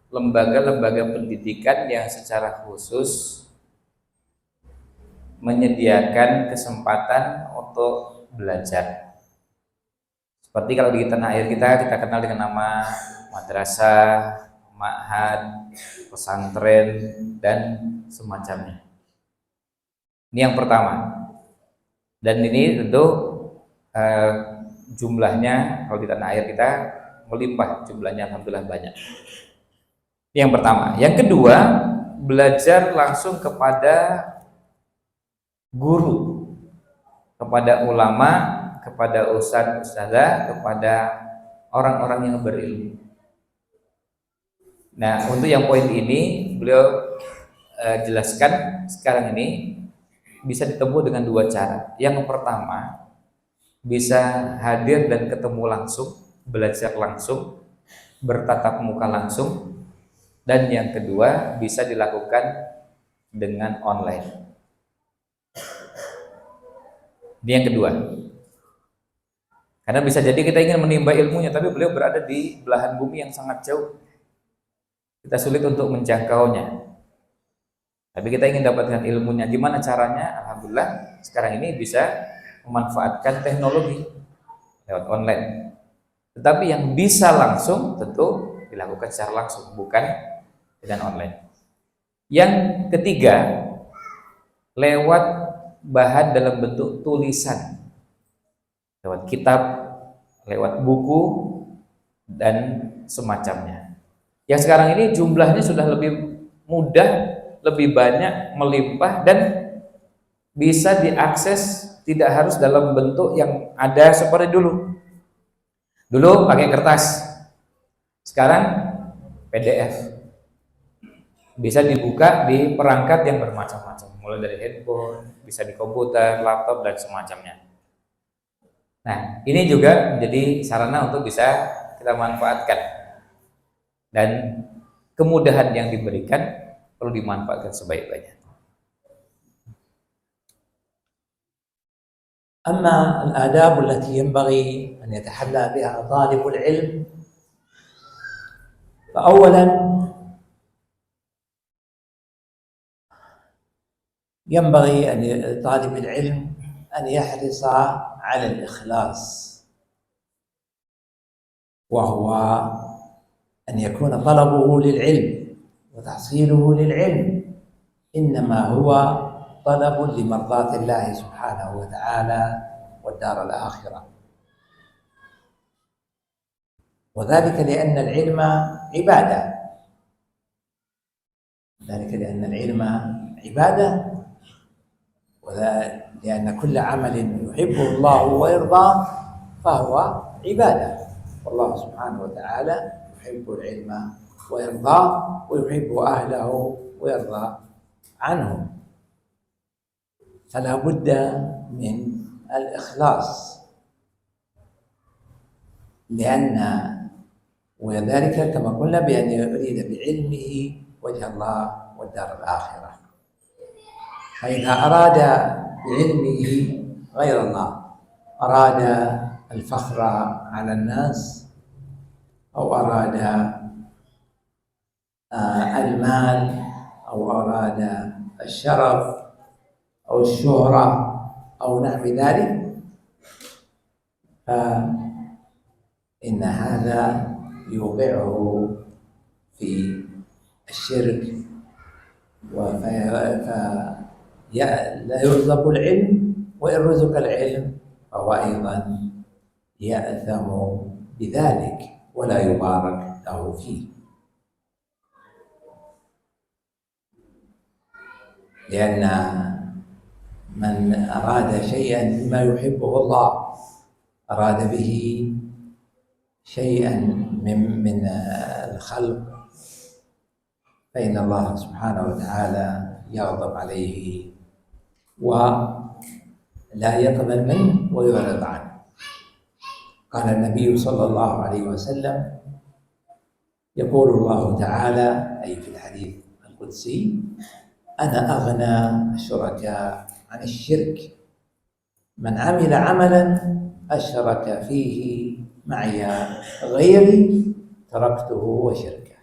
lembaga-lembaga pendidikan yang secara khusus menyediakan kesempatan untuk belajar. Seperti kalau di tanah air kita kenal dengan nama madrasah, ma'had, pesantren, dan semacamnya. Ini yang pertama. Dan ini tentu jumlahnya kalau di tanah air kita melimpah, jumlahnya alhamdulillah banyak. Ini yang pertama. Yang kedua, belajar langsung kepada guru, kepada ulama, kepada ustadz-ustadzah, kepada orang-orang yang berilmu. Nah, untuk yang poin ini beliau jelaskan sekarang ini bisa ditempuh dengan dua cara. Yang pertama, bisa hadir dan ketemu langsung, belajar langsung, bertatap muka langsung. Dan yang kedua, bisa dilakukan dengan online. Ini yang kedua. Karena bisa jadi kita ingin menimba ilmunya, tapi beliau berada di belahan bumi yang sangat jauh. Kita sulit untuk menjangkaunya. Tapi kita ingin dapatkan ilmunya. Gimana caranya? Alhamdulillah sekarang ini bisa memanfaatkan teknologi lewat online. Tetapi yang bisa langsung tentu dilakukan secara langsung, bukan dengan online. Yang ketiga, lewat bahan dalam bentuk tulisan, lewat kitab, lewat buku, dan semacamnya. Yang sekarang ini jumlahnya sudah lebih mudah, lebih banyak, melimpah, dan bisa diakses, tidak harus dalam bentuk yang ada seperti dulu. Dulu pakai kertas, sekarang PDF. Bisa dibuka di perangkat yang bermacam-macam, mulai dari handphone, bisa di komputer, laptop, dan semacamnya. Nah, ini juga menjadi sarana untuk bisa kita manfaatkan, dan kemudahan yang diberikan perlu dimanfaatkan sebaik-baiknya. أما الآداب التي ينبغي أن يتحلى بها طالب العلم، فأولا ينبغي أن طالب العلم أن يحرص على الإخلاص، وهو أن يكون طلبه للعلم وتحصيله للعلم إنما هو طلب لمرضاة الله سبحانه وتعالى والدار الآخرة، وذلك لأن العلم عبادة، ولأن كل عمل يحبه الله ويرضاه فهو عبادة، والله سبحانه وتعالى يحب العلم وإرضاه ويحب أهله ويرضى عنهم. فلا بد من الإخلاص، لأن وذلك كما قلنا بأن يريد بعلمه وجه الله والدار الآخرة. فإذا أراد بعلمه غير الله، أراد الفخر على الناس أو أراد المال أو أراد الشرف أو الشهرة أو نحو ذلك، فإن هذا يوقعه في الشرك، لا يرزق العلم، وإن رزق العلم فهو أيضا يأثم بذلك ولا يبارك له فيه. لأن من أراد شيئا مما يحبه الله، أراد به شيئا من الخلق، فإن الله سبحانه وتعالى يغضب عليه ولا يقبل منه ويعرض عنه. قال النبي صلى الله عليه وسلم: يقول الله تعالى أي في الحديث القدسي: أنا أغنى الشركاء عن الشرك، من عمل عملا أشرك فيه معي غيري تركته وشركه.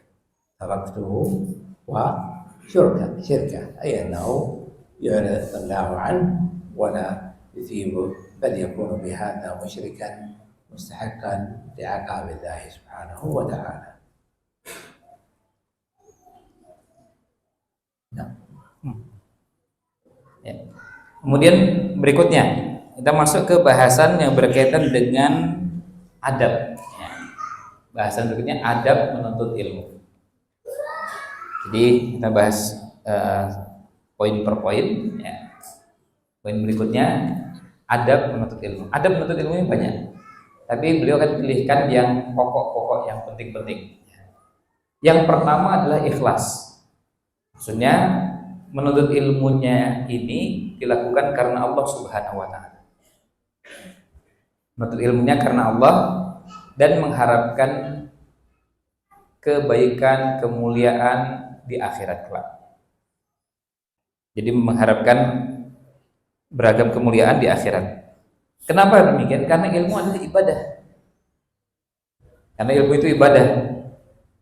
شركه أي أنه يعرض الله عنه ولا يثيبه، بل يكون بهذا مشركا مستحقا لعقاب الله سبحانه وتعالى. Nah. Ya. Kemudian berikutnya kita masuk ke bahasan yang berkaitan dengan adab. Ya. Bahasan berikutnya adab menuntut ilmu. Jadi kita bahas poin per poin. Ya. Poin berikutnya adab menuntut ilmu. Adab menuntut ilmu ini banyak, tapi beliau akan pilihkan yang pokok-pokok, yang penting-penting. Yang pertama adalah ikhlas. Maksudnya menuntut ilmunya ini dilakukan karena Allah Subhanahu wa taala. Menuntut ilmunya karena Allah dan mengharapkan kebaikan, kemuliaan di akhirat kelak. Jadi mengharapkan beragam kemuliaan di akhirat. Kenapa demikian? Karena ilmu adalah ibadah. Karena ilmu itu ibadah.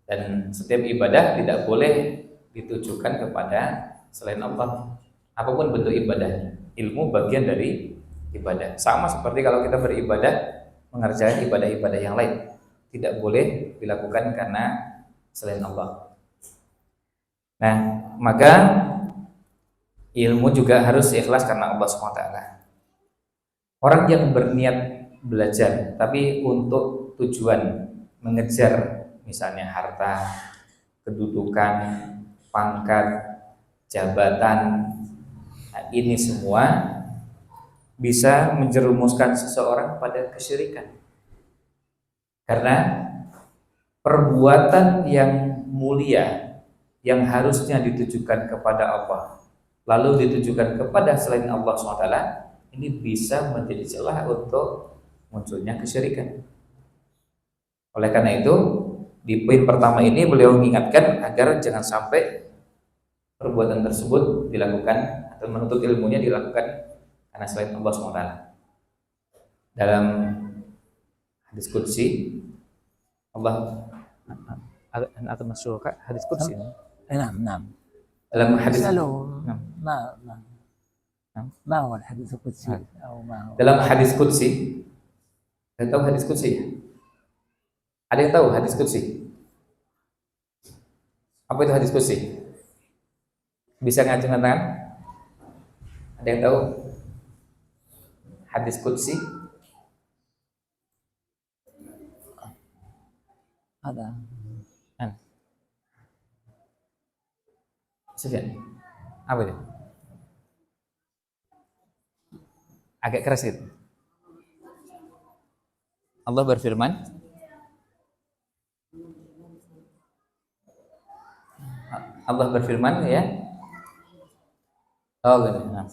Dan setiap ibadah tidak boleh ditujukan kepada selain Allah. Apapun bentuk ibadahnya, ilmu bagian dari ibadah. Sama seperti kalau kita beribadah, mengerjakan ibadah-ibadah yang lain, tidak boleh dilakukan karena selain Allah. Nah, maka ilmu juga harus ikhlas karena Allah SWT. Orang yang berniat belajar tapi untuk tujuan mengejar misalnya harta, kedudukan, pangkat, jabatan, nah, ini semua bisa menjerumuskan seseorang pada kesyirikan. Karena perbuatan yang mulia yang harusnya ditujukan kepada Allah lalu ditujukan kepada selain Allah SWT, ini bisa menjadi celah untuk munculnya kesyirikan. Oleh karena itu, di poin pertama ini beliau mengingatkan agar jangan sampai perbuatan tersebut dilakukan atau menuntut ilmunya dilakukan karena selain Allah SWT. Dalam hadis qudsi Allah akan masuk hadis qudsi. نعم. Dalam hadis ما هو الحديث القدسي أو ما هو؟ Dalam hadis qudsi, ada tahu hadis qudsi? Ada yang tahu hadis qudsi? Apa itu hadis qudsi? Bisa ngacungkan tangan? Ada yang tahu hadis qudsi? Ada. Sufyan, apa itu? Agak keras gitu. Allah berfirman, Allah berfirman ya. Oh gini. Nah.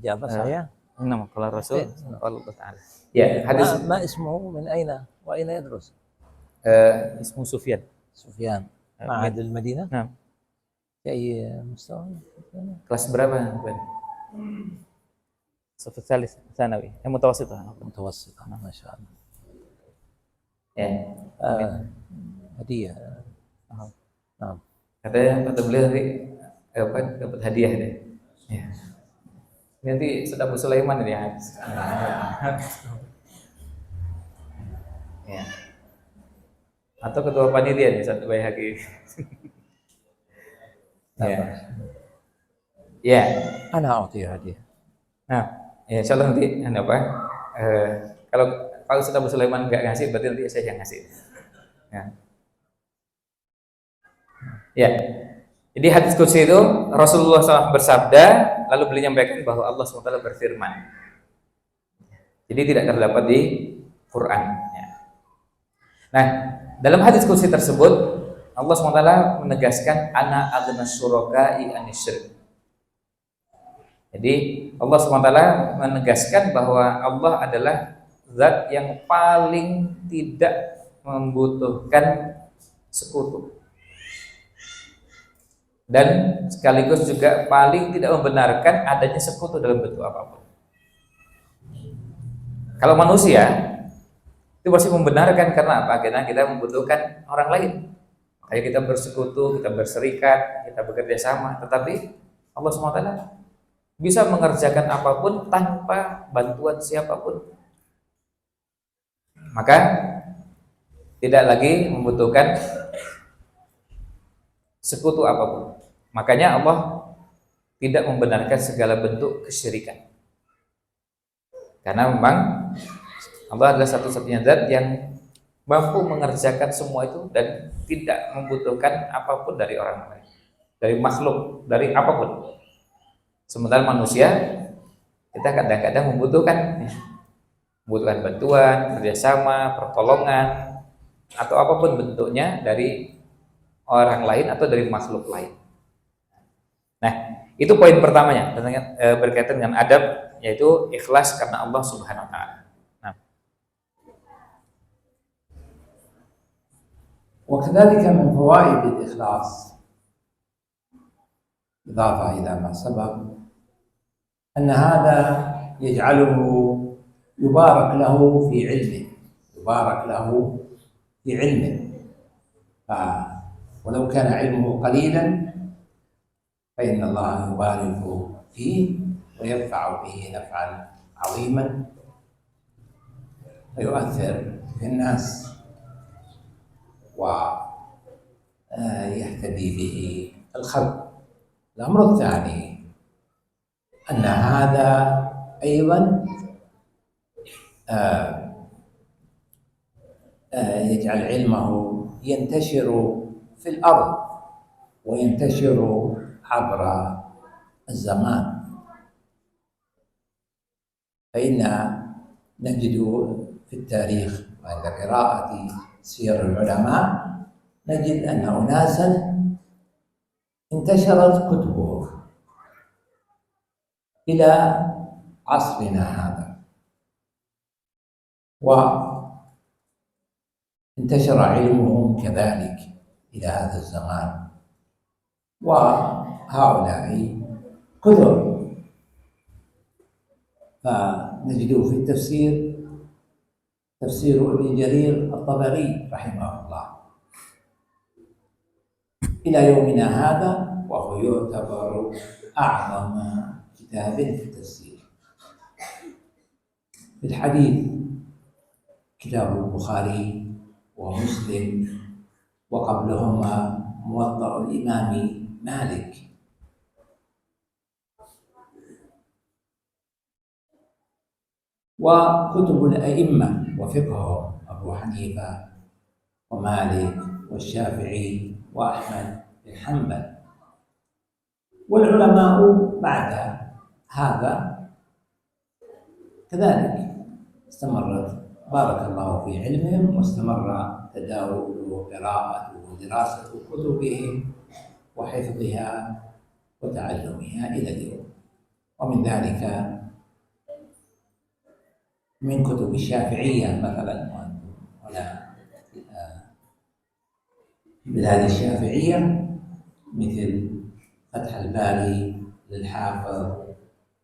Jawab saya. Nama qala Rasul sallallahu taala. Ya, hadis ما اسمه من أين وأين يدرس؟ ismu Sufyan. سفيان معهد المدينة. Nah, في أي مستوى؟ kelas berapa, Ben? Safat salis sanawi. Mutawassithah. متوسطة ما شاء الله. Ya. هدية. Oh. نعم. Katanya kata beliau tadi dapat hadiah deh. Ya. Nanti sudah Bu Sulaiman ini ya. Ya. Atau ketua panitia nih satu Baihaqi. Ya. Ya. أنا أعطيه هدية. Nah, ya insyaallah nanti kalau sudah Bu Sulaiman nggak ngasih berarti nanti saya yang ngasih. Ya. Ya. Jadi hadis qudsi itu Rasulullah SAW bersabda, lalu beliau menyampaikan bahwa Allah SWT berfirman. Jadi tidak terdapat di Quran. Ya. Nah, dalam hadis qudsi tersebut Allah SWT menegaskan ana aghnas syuraka'i anisyrik. Jadi Allah SWT menegaskan bahwa Allah adalah zat yang paling tidak membutuhkan sekutu. Dan sekaligus juga paling tidak membenarkan adanya sekutu dalam bentuk apapun. Kalau manusia itu pasti membenarkan karena apa? Karena kita membutuhkan orang lain. Makanya kita bersekutu, kita berserikat, kita bekerja sama. Tetapi Allah SWT bisa mengerjakan apapun tanpa bantuan siapapun. Maka tidak lagi membutuhkan sekutu apapun. Makanya Allah tidak membenarkan segala bentuk kesyirikan. Karena memang Allah adalah satu-satunya zat yang mampu mengerjakan semua itu dan tidak membutuhkan apapun dari orang lain, dari makhluk, dari apapun. Sementara manusia kita kadang-kadang membutuhkan bantuan, kerjasama, pertolongan, atau apapun bentuknya dari orang lain atau dari makhluk lain. Nah, itu poin pertamanya berkaitan dengan adab, yaitu ikhlas karena Allah Subhanahu wa taala. Nah. وكذلك من فوائد الإخلاص إضافة إلى ما سبق أن هذا يجعله يبارك له في علمه، يبارك له في علمه، ولو كان علمه قليلا فإن الله يبارك فيه ويرفع به نفعا عظيما ويؤثر في الناس ويهتدي به الخلق. الأمر الثاني أن هذا أيضا يجعل علمه ينتشر في الأرض وينتشر عبر الزمان. فإن نجد في التاريخ وعند قراءة سير العلماء نجد أن أناسا انتشرت كتبهم إلى عصرنا هذا، وانتشر علمهم كذلك إلى هذا الزمان، وهؤلاء كثر. فنجد في التفسير تفسير ابن جرير الطبري رحمه الله إلى يومنا هذا، وهو يعتبر أعظم كتاب في التفسير. في الحديث كتاب البخاري ومسلم، وقبلهما موطأ الإمام مالك. وكتب الأئمة وفقههم أبو حنيفة ومالك والشافعي وأحمد بن حنبل، والعلماء بعد هذا كذلك استمرت بارك الله في علمهم، واستمر تداول وقراءة ودراسة كتبهم وحفظها وتعلمها إلى اليوم. ومن ذلك من كتب الشافعية مثلا، هنا في بلاد الشافعية مثل فتح الباري للحافظ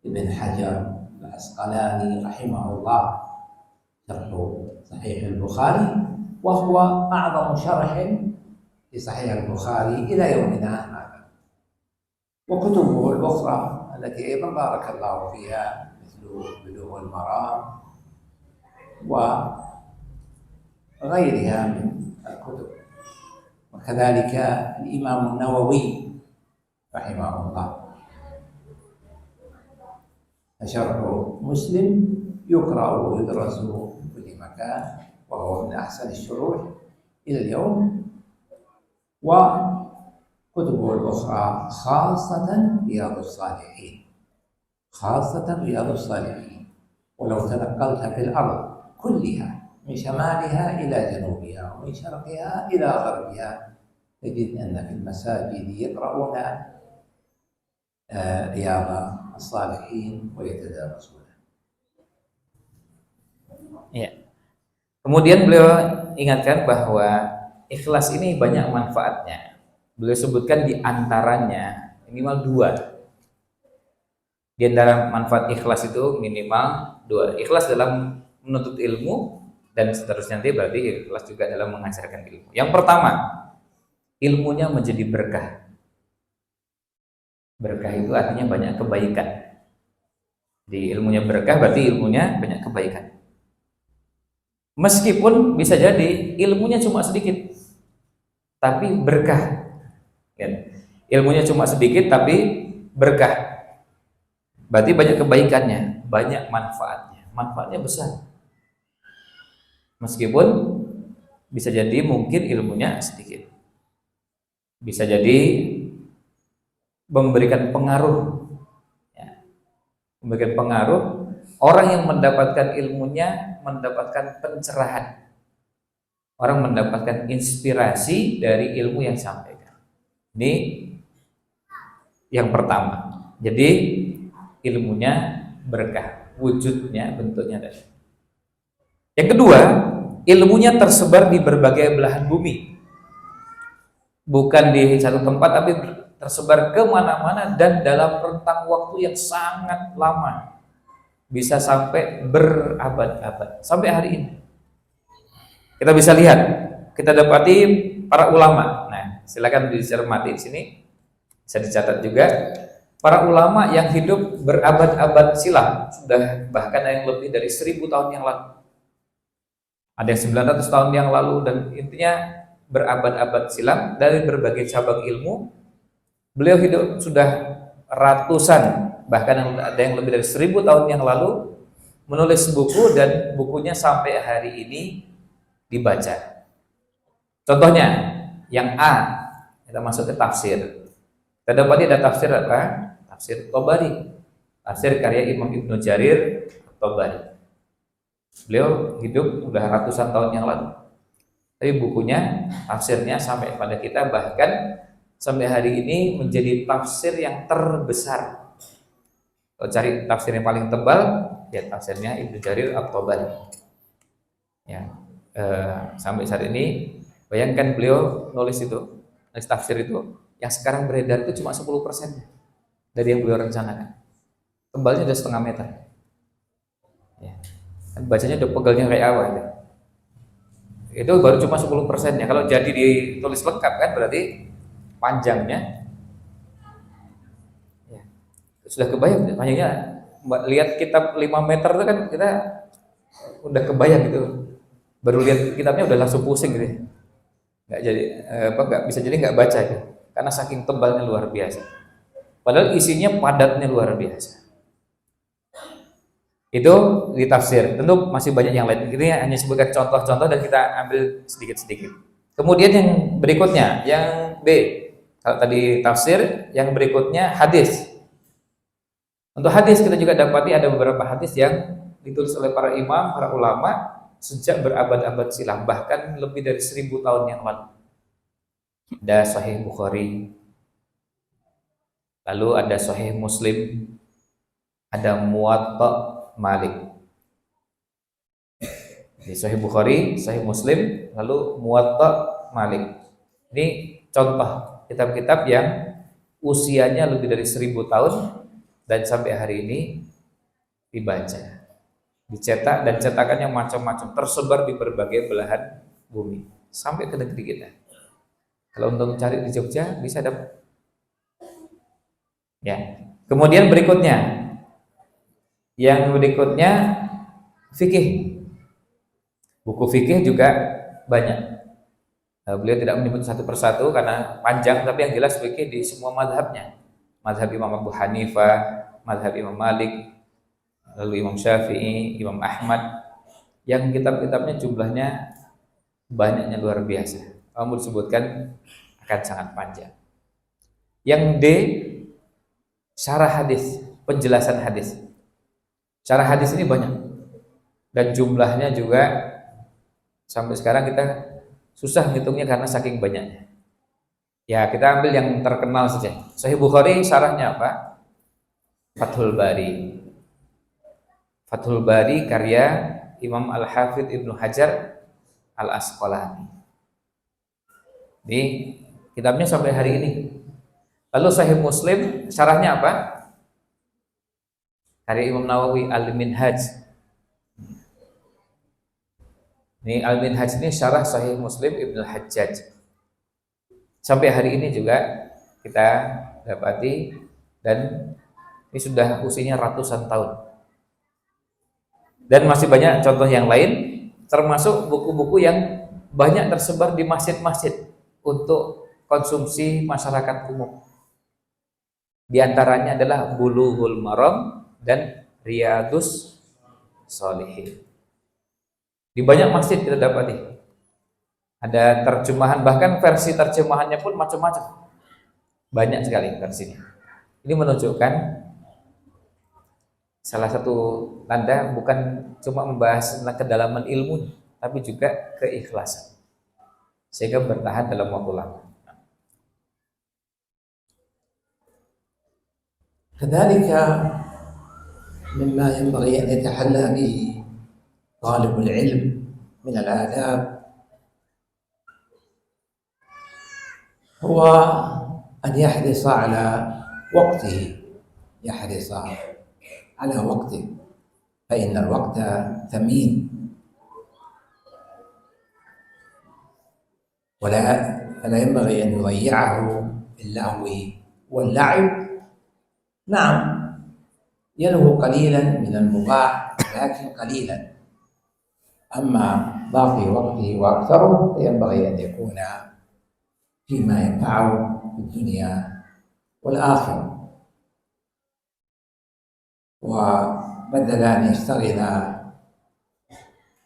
ابن حجر العسقلاني رحمه الله، شرح صحيح البخاري، وهو أعظم شرح لصحيح البخاري إلى يومنا هذا. وكتبه الأخرى التي أيضا بارك الله فيها مثل بلوغ المرام وغيرها من الكتب. وكذلك الإمام النووي رحمه الله شرح مسلم يقرأ ويدرس في كل مكان، وهو من أحسن الشروح إلى اليوم. وكتبه الأخرى خاصة رياض الصالحين، خاصة رياض الصالحين. ولو تنقلت في الأرض كلها من شمالها إلى جنوبها ومن شرقها إلى غربها تجد أن في المساجد يقرؤون رياض الصالحين ويتدارسون. Ya. Kemudian beliau ingatkan bahwa ikhlas ini banyak manfaatnya. Beliau sebutkan di antaranya minimal 2. Di antara manfaat ikhlas itu minimal 2. Ikhlas dalam menuntut ilmu dan seterusnya, nanti berarti ikhlas juga dalam mengajarkan ilmu. Yang pertama, ilmunya menjadi berkah. Berkah itu artinya banyak kebaikan. Di ilmunya berkah berarti ilmunya banyak kebaikan. Meskipun bisa jadi ilmunya cuma sedikit, tapi berkah. Ilmunya cuma sedikit tapi berkah. Berarti banyak kebaikannya, banyak manfaatnya. Manfaatnya besar. Meskipun bisa jadi mungkin ilmunya sedikit. Bisa jadi memberikan pengaruh, ya, memberikan pengaruh. Orang yang mendapatkan ilmunya mendapatkan pencerahan, orang mendapatkan inspirasi dari ilmu yang disampaikan. Ini yang pertama. Jadi ilmunya berkah, wujudnya, bentuknya tadi. Yang kedua, ilmunya tersebar di berbagai belahan bumi, bukan di satu tempat tapi tersebar kemana-mana dan dalam rentang waktu yang sangat lama, bisa sampai berabad-abad sampai hari ini. Kita bisa lihat, kita dapati para ulama. Nah, silakan dicermati di sini, bisa dicatat juga. Para ulama yang hidup berabad-abad silam, sudah bahkan ada yang lebih dari 1000 tahun yang lalu, ada yang 900 tahun yang lalu, dan intinya berabad-abad silam dari berbagai cabang ilmu. Beliau hidup sudah ratusan, bahkan ada yang lebih dari 1000 tahun yang lalu, menulis buku dan bukunya sampai hari ini dibaca. Contohnya yang A, kita masuk ke tafsir. Kita dapati ada tafsir apa? Tafsir Tabari, tafsir karya Imam Ibnu Jarir Tabari. Beliau hidup sudah ratusan tahun yang lalu, tapi bukunya, tafsirnya sampai pada kita, bahkan sampai hari ini menjadi tafsir yang terbesar. Kalau cari tafsir yang paling tebal, ya tafsirnya Ibnu Jarir At-Tabari. Ya, sampai saat ini, bayangkan beliau nulis tafsir itu, yang sekarang beredar itu cuma 10% dari yang beliau rencanakan. Tebalnya udah 0,5 meter. Ya, kan bacanya udah pegelnya kayak apa ya. Itu baru cuma 10%-nya. Kalau jadi ditulis lengkap kan berarti panjangnya, ya, sudah kebayang panjangnya. Lihat kitab 5 meter itu kan kita udah kebayang gitu. Baru lihat kitabnya udah langsung pusing gitu. Nggak jadi nggak bisa, jadi nggak baca gitu. Karena saking tebalnya luar biasa. Padahal isinya padatnya luar biasa. Itu di tafsir. Tentu masih banyak yang lain. Ini hanya sebutkan contoh-contoh dan kita ambil sedikit-sedikit. Kemudian yang berikutnya, yang B. Kalau tadi tafsir, yang berikutnya hadis. Untuk hadis kita juga dapati ada beberapa hadis yang ditulis oleh para imam, para ulama sejak berabad-abad silam, bahkan lebih dari 1000 tahun yang lalu. Ada Sahih Bukhari, lalu ada Sahih Muslim, ada Muwatta Malik. Di Sahih Bukhari, Sahih Muslim, lalu Muwatta Malik. Ini contoh kitab-kitab yang usianya lebih dari 1000 tahun dan sampai hari ini dibaca, dicetak, dan cetakannya macam-macam, tersebar di berbagai belahan bumi sampai ke negeri kita. Kalau untuk cari di Jogja bisa dapat. Ya. Kemudian yang berikutnya fikih. Buku fikih juga banyak. Beliau tidak menyebut satu persatu karena panjang, tapi yang jelas fikih di semua mazhabnya. Mazhab Imam Abu Hanifah, mazhab Imam Malik, lalu Imam Syafi'i, Imam Ahmad, yang kitab-kitabnya jumlahnya banyaknya luar biasa. Kamu disebutkan akan sangat panjang. Yang D, syarah hadis, penjelasan hadis. Syarah hadis ini banyak dan jumlahnya juga sampai sekarang kita susah ngitungnya karena saking banyaknya. Ya, kita ambil yang terkenal saja. Sahih Bukhari syarahnya apa? Fathul Bari. Fathul Bari karya Imam Al-Hafidh Ibnu Hajar Al-Asqalani. Ini kitabnya sampai hari ini. Lalu Sahih Muslim syarahnya apa? Karya Imam Nawawi Al-Minhaj. Ini Al-Minhaj ini syarah Sahih Muslim Ibnu Hajjaj. Sampai hari ini juga kita dapati, dan ini sudah usianya ratusan tahun. Dan masih banyak contoh yang lain, termasuk buku-buku yang banyak tersebar di masjid-masjid untuk konsumsi masyarakat umum. Di antaranya adalah Bulughul Maram dan Riyadhus Shalihin. Di banyak masjid kita dapati ada terjemahan, bahkan versi terjemahannya pun macam-macam, banyak sekali versinya. Ini menunjukkan salah satu tanda bukan cuma membahas tentang kedalaman ilmu, tapi juga keikhlasan, sehingga bertahan dalam waktu lama. كذلك مما ينبغي أن يتحلى به طالب العلم من الآداب هو أن يحرص على وقته، يحرص على وقته، فإن الوقت ثمين، فلا ينبغي أن يضيعه في اللهو واللعب. نعم، يلهو قليلا من المباح لكن قليلا، أما باقي وقته وأكثره ينبغي أن يكون فيما ينفعه في الدنيا والآخرة، وبدل أن يشتغل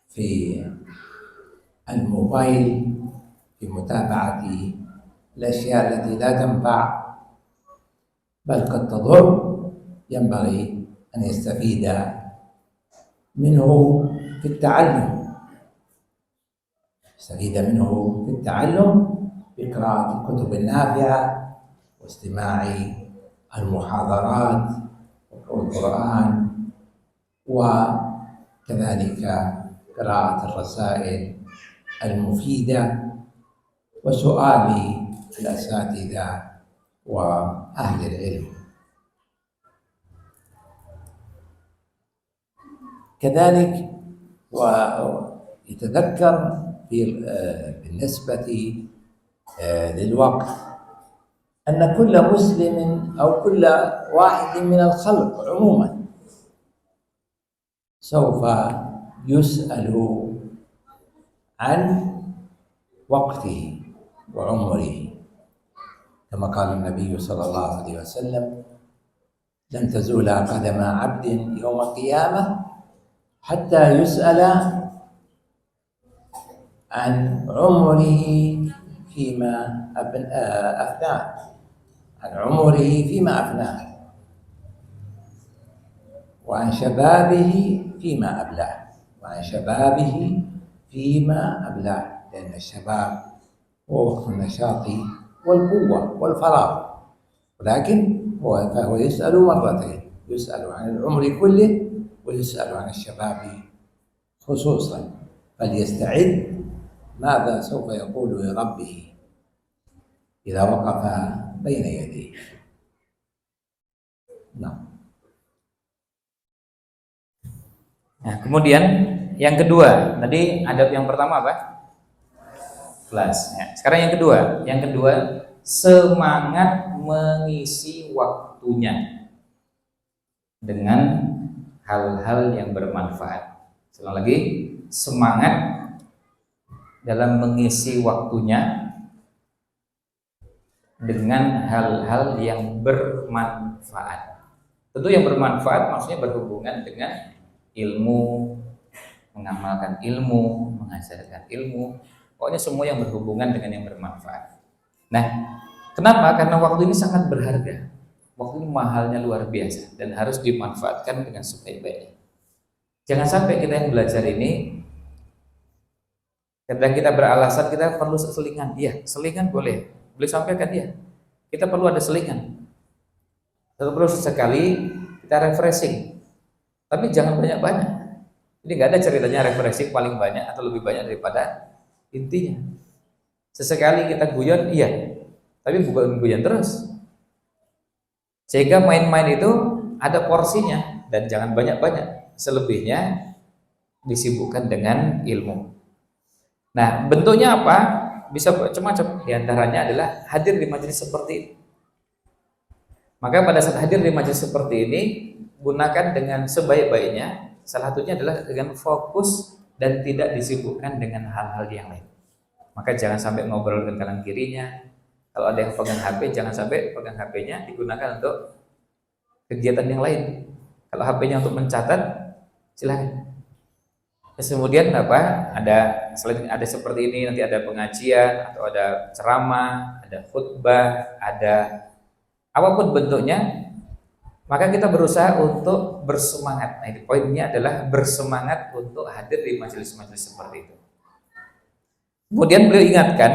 في الموبايل في متابعة الأشياء التي لا تنفع بل قد تضر، ينبغي أن يستفيد منه في التعلم، يستفيد منه في التعلم بقراءة الكتب النافعة واستماع المحاضرات والقرآن، وكذلك قراءة الرسائل المفيدة وسؤال الأساتذة وأهل العلم. كذلك ويتذكر بالنسبة للوقت أن كل مسلم أو كل واحد من الخلق عموما سوف يسأل عن وقته وعمره، كما قال النبي صلى الله عليه وسلم: لن تزول قدم عبد يوم القيامة حتى يسأل عن عمره فيما أفناه، عن عمره فيما أفناه، وعن شبابه فيما أبلاه، وعن شبابه فيما أبلاه، لأن الشباب هو وقت النشاط والقوة والفراغ، ولكن فهو يسأل مرتين، يسأل عن العمر كله ويسأل عن الشباب خصوصا، فليستعد ماذا سوف يقول لربه إذا وقف بين يديه. نعم. Nah, kemudian yang kedua, tadi adab yang pertama apa? Kelas. Ya. Sekarang yang kedua. Yang kedua, semangat mengisi waktunya dengan hal-hal yang bermanfaat. Sekali lagi, semangat dalam mengisi waktunya dengan hal-hal yang bermanfaat. Tentu yang bermanfaat maksudnya berhubungan dengan ilmu, mengamalkan ilmu, mengajarkan ilmu, pokoknya semua yang berhubungan dengan yang bermanfaat. Nah, kenapa? Karena waktu ini sangat berharga. Waktu ini mahalnya luar biasa dan harus dimanfaatkan dengan sebaik-baiknya. Jangan sampai kita yang belajar ini, kadang kita beralasan kita perlu selingan. Iya, selingan boleh sampaikan dia. Kita perlu ada selingan. Perlu sesekali kita refreshing. Tapi jangan banyak-banyak. Jadi nggak ada ceritanya refreshing paling banyak atau lebih banyak daripada intinya. Sesekali kita guyon, iya, tapi bukan guyon terus. Sehingga main-main itu ada porsinya dan jangan banyak-banyak. Selebihnya disibukkan dengan ilmu. Nah, bentuknya apa? Bisa macam-macam. Di antaranya adalah hadir di majelis seperti ini. Maka pada saat hadir di majelis seperti ini, gunakan dengan sebaik-baiknya. Salah satunya adalah dengan fokus dan tidak disibukkan dengan hal-hal yang lain. Maka jangan sampai ngobrol dengan kanan kirinya. Kalau ada yang pegang HP, jangan sampai pegang HP-nya digunakan untuk kegiatan yang lain. Kalau HP-nya untuk mencatat, silakan. Terus kemudian apa? Selain ada seperti ini, nanti ada pengajian atau ada ceramah, ada khutbah, ada apapun bentuknya. Maka kita berusaha untuk bersemangat. Nah, ini poinnya adalah bersemangat untuk hadir di majelis-majelis seperti itu. Kemudian beliau ingatkan,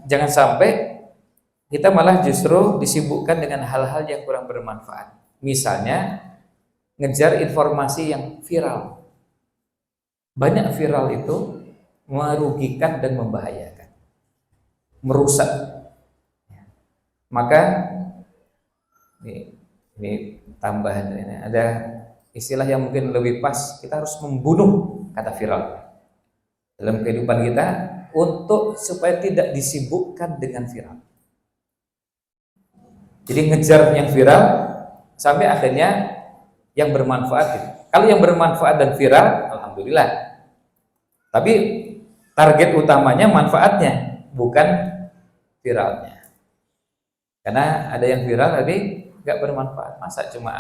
jangan sampai kita malah justru disibukkan dengan hal-hal yang kurang bermanfaat. Misalnya, ngejar informasi yang viral. Banyak viral itu merugikan dan membahayakan, merusak. Maka ini tambahan ini ada istilah yang mungkin lebih pas, kita harus membunuh kata viral dalam kehidupan kita untuk supaya tidak disibukkan dengan viral. Jadi ngejar yang viral sampai akhirnya yang bermanfaat gitu. Kalau yang bermanfaat dan viral, alhamdulillah. Tapi target utamanya manfaatnya, bukan viralnya. Karena ada yang viral tapi nggak bermanfaat. Masa cuma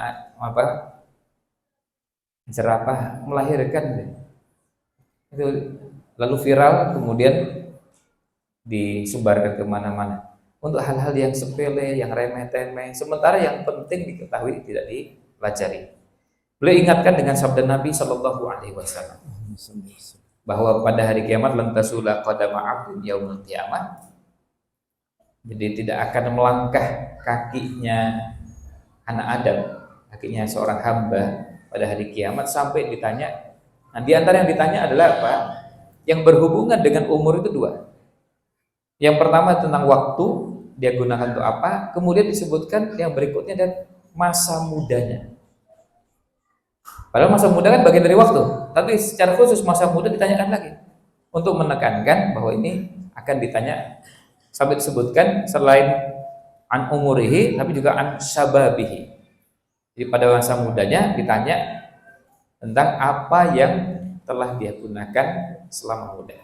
jerapah melahirkan itu, lalu viral kemudian disebarkan kemana-mana untuk hal-hal yang sepele, yang remeh-temeh, sementara yang penting diketahui tidak dipelajari. Beliau ingatkan dengan sabda Nabi Shallallahu Alaihi Wasallam bahwa pada hari kiamat lan tasula qadama 'abdin yaumil qiyamah. Jadi tidak akan melangkah kakinya anak Adam, kakinya seorang hamba pada hari kiamat sampai ditanya. Nah, di antara yang ditanya adalah apa? Yang berhubungan dengan umur itu dua. Yang pertama tentang waktu, dia gunakan untuk apa? Kemudian disebutkan yang berikutnya dan masa mudanya. Padahal masa muda kan bagian dari waktu, tapi secara khusus masa muda ditanyakan lagi untuk menekankan bahwa ini akan ditanya sampai disebutkan selain an umurihi tapi juga an syababihi. Jadi pada masa mudanya ditanya tentang apa yang telah dia gunakan selama muda.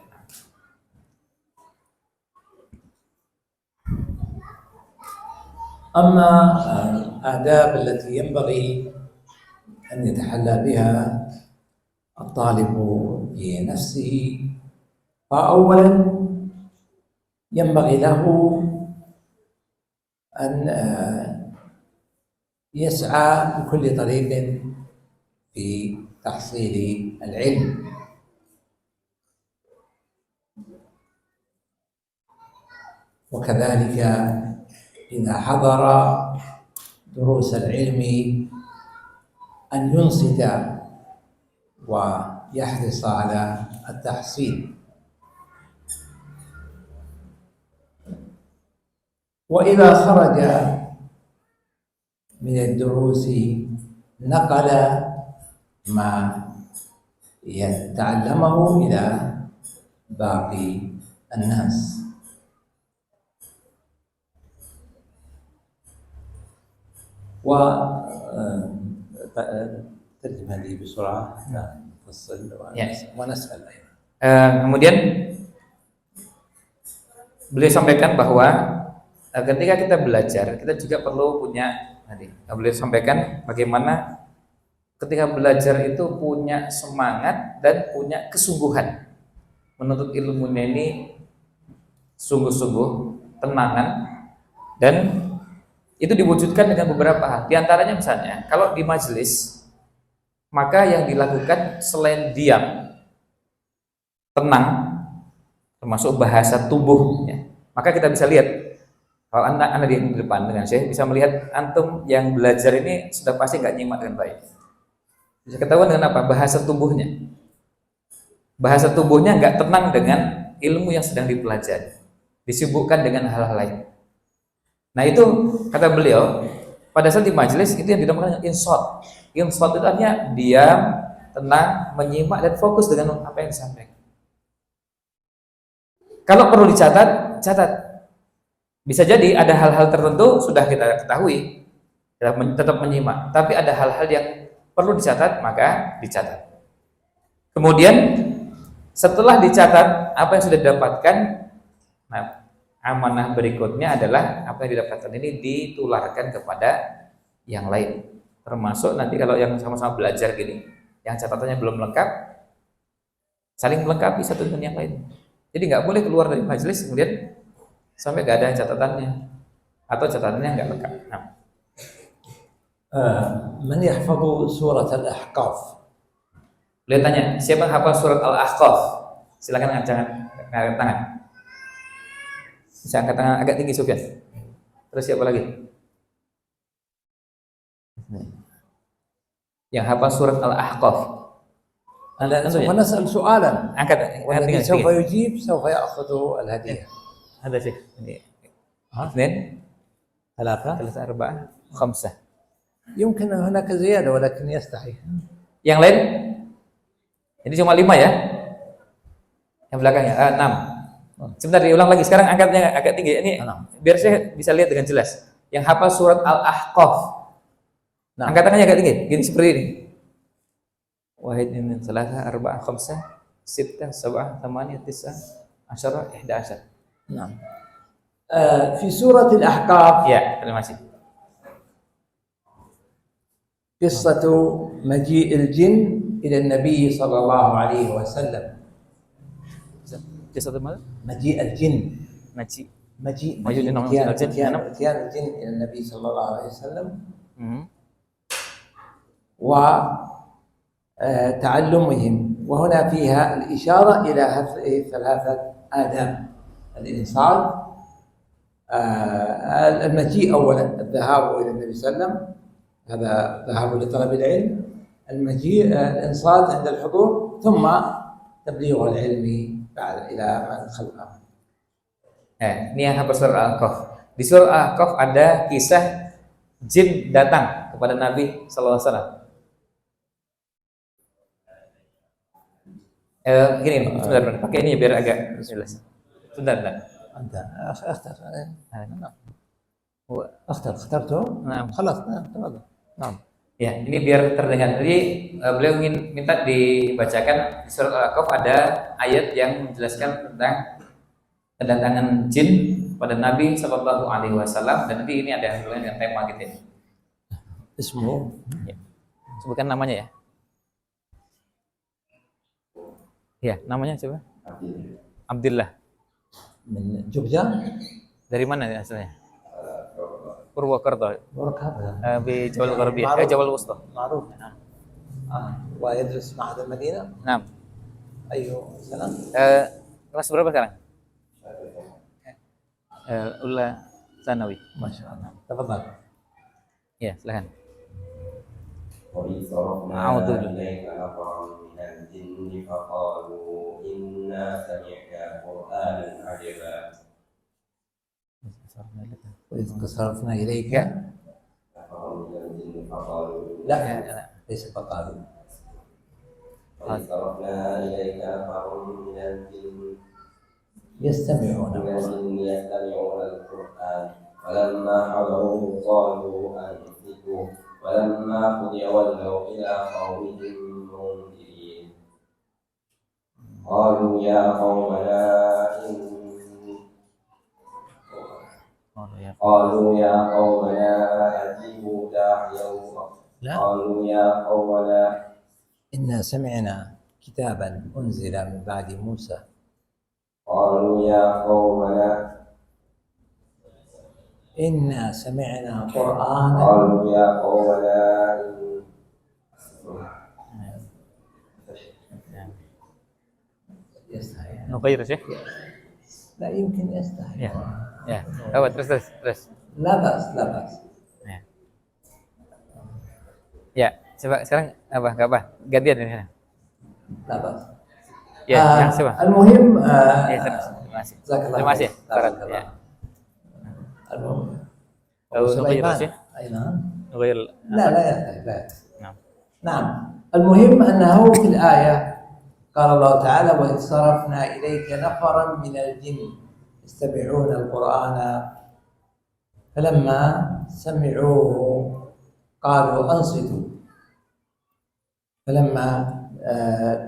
أما الآداب التي ينبغي أن يتحلى بها الطالب في نفسه، فأولا ينبغي له أن يسعى بكل طريق في تحصيل العلم، وكذلك إذا حضر دروس العلم أن ينصت ويحرص على التحصيل. وإذا خرج من الدروس نقل ما يتعلمه إلى باقي الناس. ترجم هذه بسرعة نفصل ونسأل أيضا. Kemudian beliau sampaikan bahwa ketika kita belajar, kita juga perlu punya beliau sampaikan bagaimana ketika belajar itu punya semangat dan punya kesungguhan menuntut ilmunya ini sungguh-sungguh, tenangan, dan itu diwujudkan dengan beberapa hal. Di antaranya misalnya, kalau di majelis, maka yang dilakukan selain diam, tenang, termasuk bahasa tubuh, ya. Maka kita bisa lihat, kalau anda di depan dengan saya bisa melihat antum yang belajar ini sudah pasti nggak nyimak dengan baik. Bisa ketahuan dengan apa? Bahasa tubuhnya. Bahasa tubuhnya nggak tenang dengan ilmu yang sedang dipelajari, disibukkan dengan hal-hal lain. Nah itu kata beliau, pada saat di majelis itu yang dinamakan insot. Insot itu artinya diam, tenang, menyimak dan fokus dengan apa yang disampaikan. Kalau perlu dicatat, catat. Bisa jadi ada hal-hal tertentu sudah kita ketahui, kita tetap menyimak. Tapi ada hal-hal yang perlu dicatat, maka dicatat. Kemudian setelah dicatat apa yang sudah didapatkan, nah amanah berikutnya adalah apa yang didapatkan ini ditularkan kepada yang lain. Termasuk nanti kalau yang sama-sama belajar gini, yang catatannya belum lengkap, saling melengkapi satu dengan yang lain. Jadi nggak boleh keluar dari majelis kemudian sampai nggak ada catatannya atau catatannya nggak lengkap. Nah. Man yahfadhu surat al-Ahqaf? Beliau tanya, siapa yang hafal surat Al-Ahqaf? Silakan angkat tangan. Bisa angkat tangan agak tinggi, Sufyan. Terus siapa lagi? Yang hafal surat Al-Ahqaf. سوف نسأل سؤالا Angkat والذي tinggi. سوف يجيب سوف يأخذ الهدية. Ada sih. Eثنين ثلاثة ثلاثة أربعة خمسة. يمكن هناك زيادة ولكن يستحي. Yang lain? Ini cuma 5 ya? Yang belakangnya 6. Sebentar diulang lagi. Sekarang angkatnya agak tinggi. Ini biar saya bisa lihat dengan jelas. Yang hafal surat Al-Ahqaf. Angkat tangannya agak tinggi. Gini seperti ini. Wahid min thalatha arba'ah khamsah sittah sab'ah thamaniyah tis'ah asyara 11. نعم. في سورة الأحقاف Ya, terima kasih. قصة مجيء الجن إلى النبي صلى الله عليه وسلم. Kisah mana? مجيء الجن. مجيء إتيان الجن إلى النبي صلى الله عليه وسلم وتعلمهم، وهنا فيها الإشارة إلى ثلاثة آداب: الإنصات، المجيء أولا، الذهاب إلى النبي صلى الله عليه وسلم، هذا ذهاب لطلب العلم، المجيء الإنصات عند الحضور، ثم تبليغ العلم بعد إلى من خلقه. Ini yang hafal surah Al-Ahqaf. Di surah Al-Ahqaf ada kisah jin datang kepada Nabi sallallahu alaihi wasallam. Gini, sebentar, pakai ini biar agak jelas. Sebentar. أنت اختر. اخترته؟ Nah, خلاص تفضل. نعم. ya, ini biar terdengar. Jadi beliau ingin minta dibacakan di surat Al-Ahqaf ada ayat yang menjelaskan tentang kedatangan jin pada Nabi Sallallahu Alaihi Wasallam, dan nanti ini ada hubungan dengan tema kita ini. اسمه Ya. Sebutkan namanya ya. Ya, namanya siapa? Abdullah. من جوجا. Dari mana ya asalnya? Purwokerto. وركاب Di Jawal Gharbi, Jawal Wusta. معروف. ويدرس معهد المدينة. Nah, أيوه سنة. kelas berapa sekarang? Ula Sanawi. ما شاء الله. تفضل. Ya, silakan. وإذ صرفنا أعوذ بالله. إليك نفرا من الجن فقالوا إنا سمعنا قرآنا عجبا وإذ صرفنا إليك نفرا من الجن فقالوا لا ليس فقالوا وإذ صرفنا إليك نفرا من الجن يستمعون يستمعون القرآن فلما حضروه قالوا أنصتوا ولما قضي ولوا إلى قومهم منذرين قالوا يا قومنا أجيبوا داعي الله لا. قالوا يا قومنا إنا سمعنا كتابا أنزل من بعد موسى قالوا يا قومنا إنا سمعنا قرآنا قالوا يا قومنا يستحي Nukair sih. لا يمكن يستحي Ya. Ya. Oh, terus. لا بأس لا بأس Ya. Ya, coba sekarang apa? Enggak apa? Gantian ini. لا بأس Ya, yang coba. المهم Ya, terima kasih. جزاك الله Terima kasih. خير. بارك Ya. الله. المهم أو نغير سليمان. شيء؟ أي نعم Nukair. لا يحتاج لا يحتاج. Nah. نعم المهم أنه في الآية قال الله تعالى وإذ صرفنا إليك نفرا من الجن يستمعون القرآن فلما سمعوه قالوا أنصتوا فلما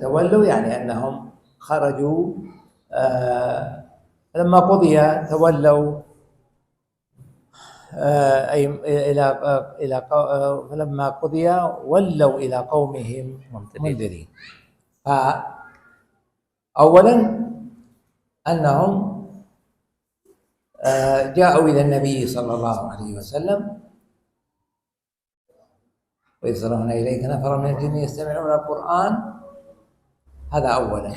تولوا يعني أنهم خرجوا فلما قضي تولوا أي فلما قضي ولوا إلى قومهم منذرين فأولا أنهم جاءوا إلى النبي صلى الله عليه وسلم وإذ صرفنا إليك نفرا من الجن يستمعون القرآن هذا أولا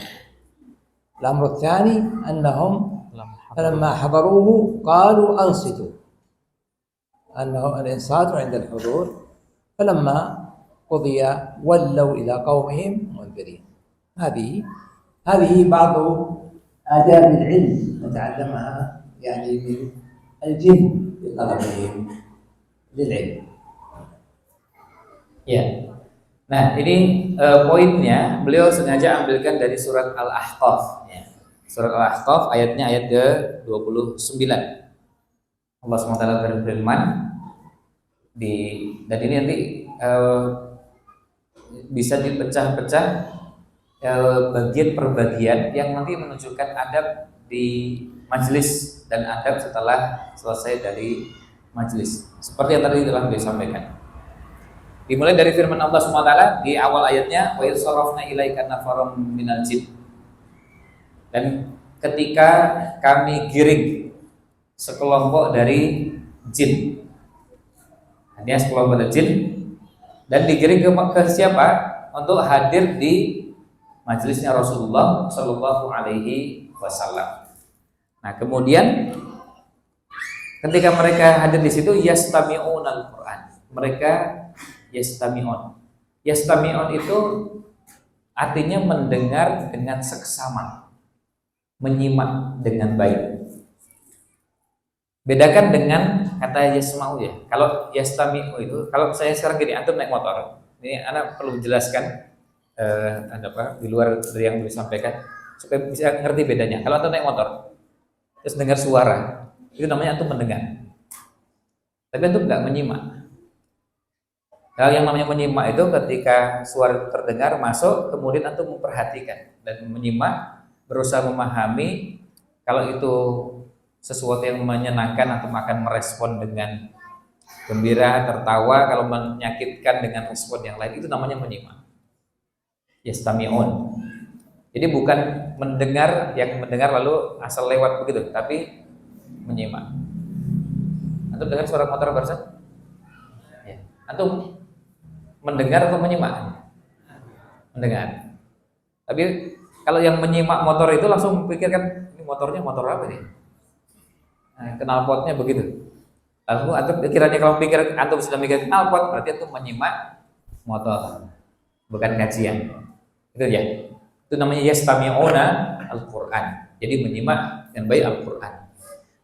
الأمر الثاني أنهم فلما حضروه قالوا أنصتوا أنه الإنصات عند الحضور فلما قضي ولوا إلى قومهم منذرين هذه بعض آداب العلم نتعلمها يعني من الجن لطلبهم للعلم. Ya. Nah, ini poinnya beliau sengaja ambilkan dari surat Al-Ahqaf ya. Surat Al-Ahqaf ayatnya ayat ke-29. Allah SWT berfirman dan ini nanti bisa dipecah-pecah bagian per bagian yang nanti menunjukkan adab di majelis dan adab setelah selesai dari majelis. Seperti yang tadi telah beliau sampaikan. Dimulai dari firman Allah SWT di awal ayatnya wa yusarrafna ilaika nafarum minal jin. Dan ketika kami giring sekelompok dari jin. Hanya sekelompok dari jin dan digiring ke siapa? Untuk hadir di majelisnya Rasulullah Shallallahu Alaihi Wasallam. Nah, kemudian ketika mereka hadir di situ yastami'un al-Quran. Mereka yastami'un. Yastami'un itu artinya mendengar dengan seksama, menyimak dengan baik. Bedakan dengan kata yasma'u ya. Kalau yastami'u itu, kalau saya sekarang gini, antum naik motor. Ini anak perlu menjelaskan di luar dari yang disampaikan supaya bisa ngerti bedanya. Kalau antum naik motor, terus dengar suara, itu namanya antum mendengar. Tapi antum nggak menyimak. Kalau yang namanya menyimak itu ketika suara terdengar masuk, kemudian antum memperhatikan dan menyimak, berusaha memahami. Kalau itu sesuatu yang menyenangkan, antum akan merespon dengan gembira, tertawa. Kalau menyakitkan dengan respon yang lain, itu namanya menyimak. Yastami'un. Jadi bukan mendengar yang mendengar lalu asal lewat begitu, tapi menyimak. Antum dengar suara motor barusan? Ya. Antum mendengar atau menyimak? Mendengar. Tapi kalau yang menyimak motor itu langsung memikirkan ini motornya motor apa nih? Nah, knalpotnya begitu. Lalu antum pikirannya, kalau pikir antum sudah mikir knalpot, berarti antum menyimak motor, bukan kajian. Itu ya. Itu namanya yastami'una al-Qur'an. Jadi menyimak dengan baik Al-Qur'an.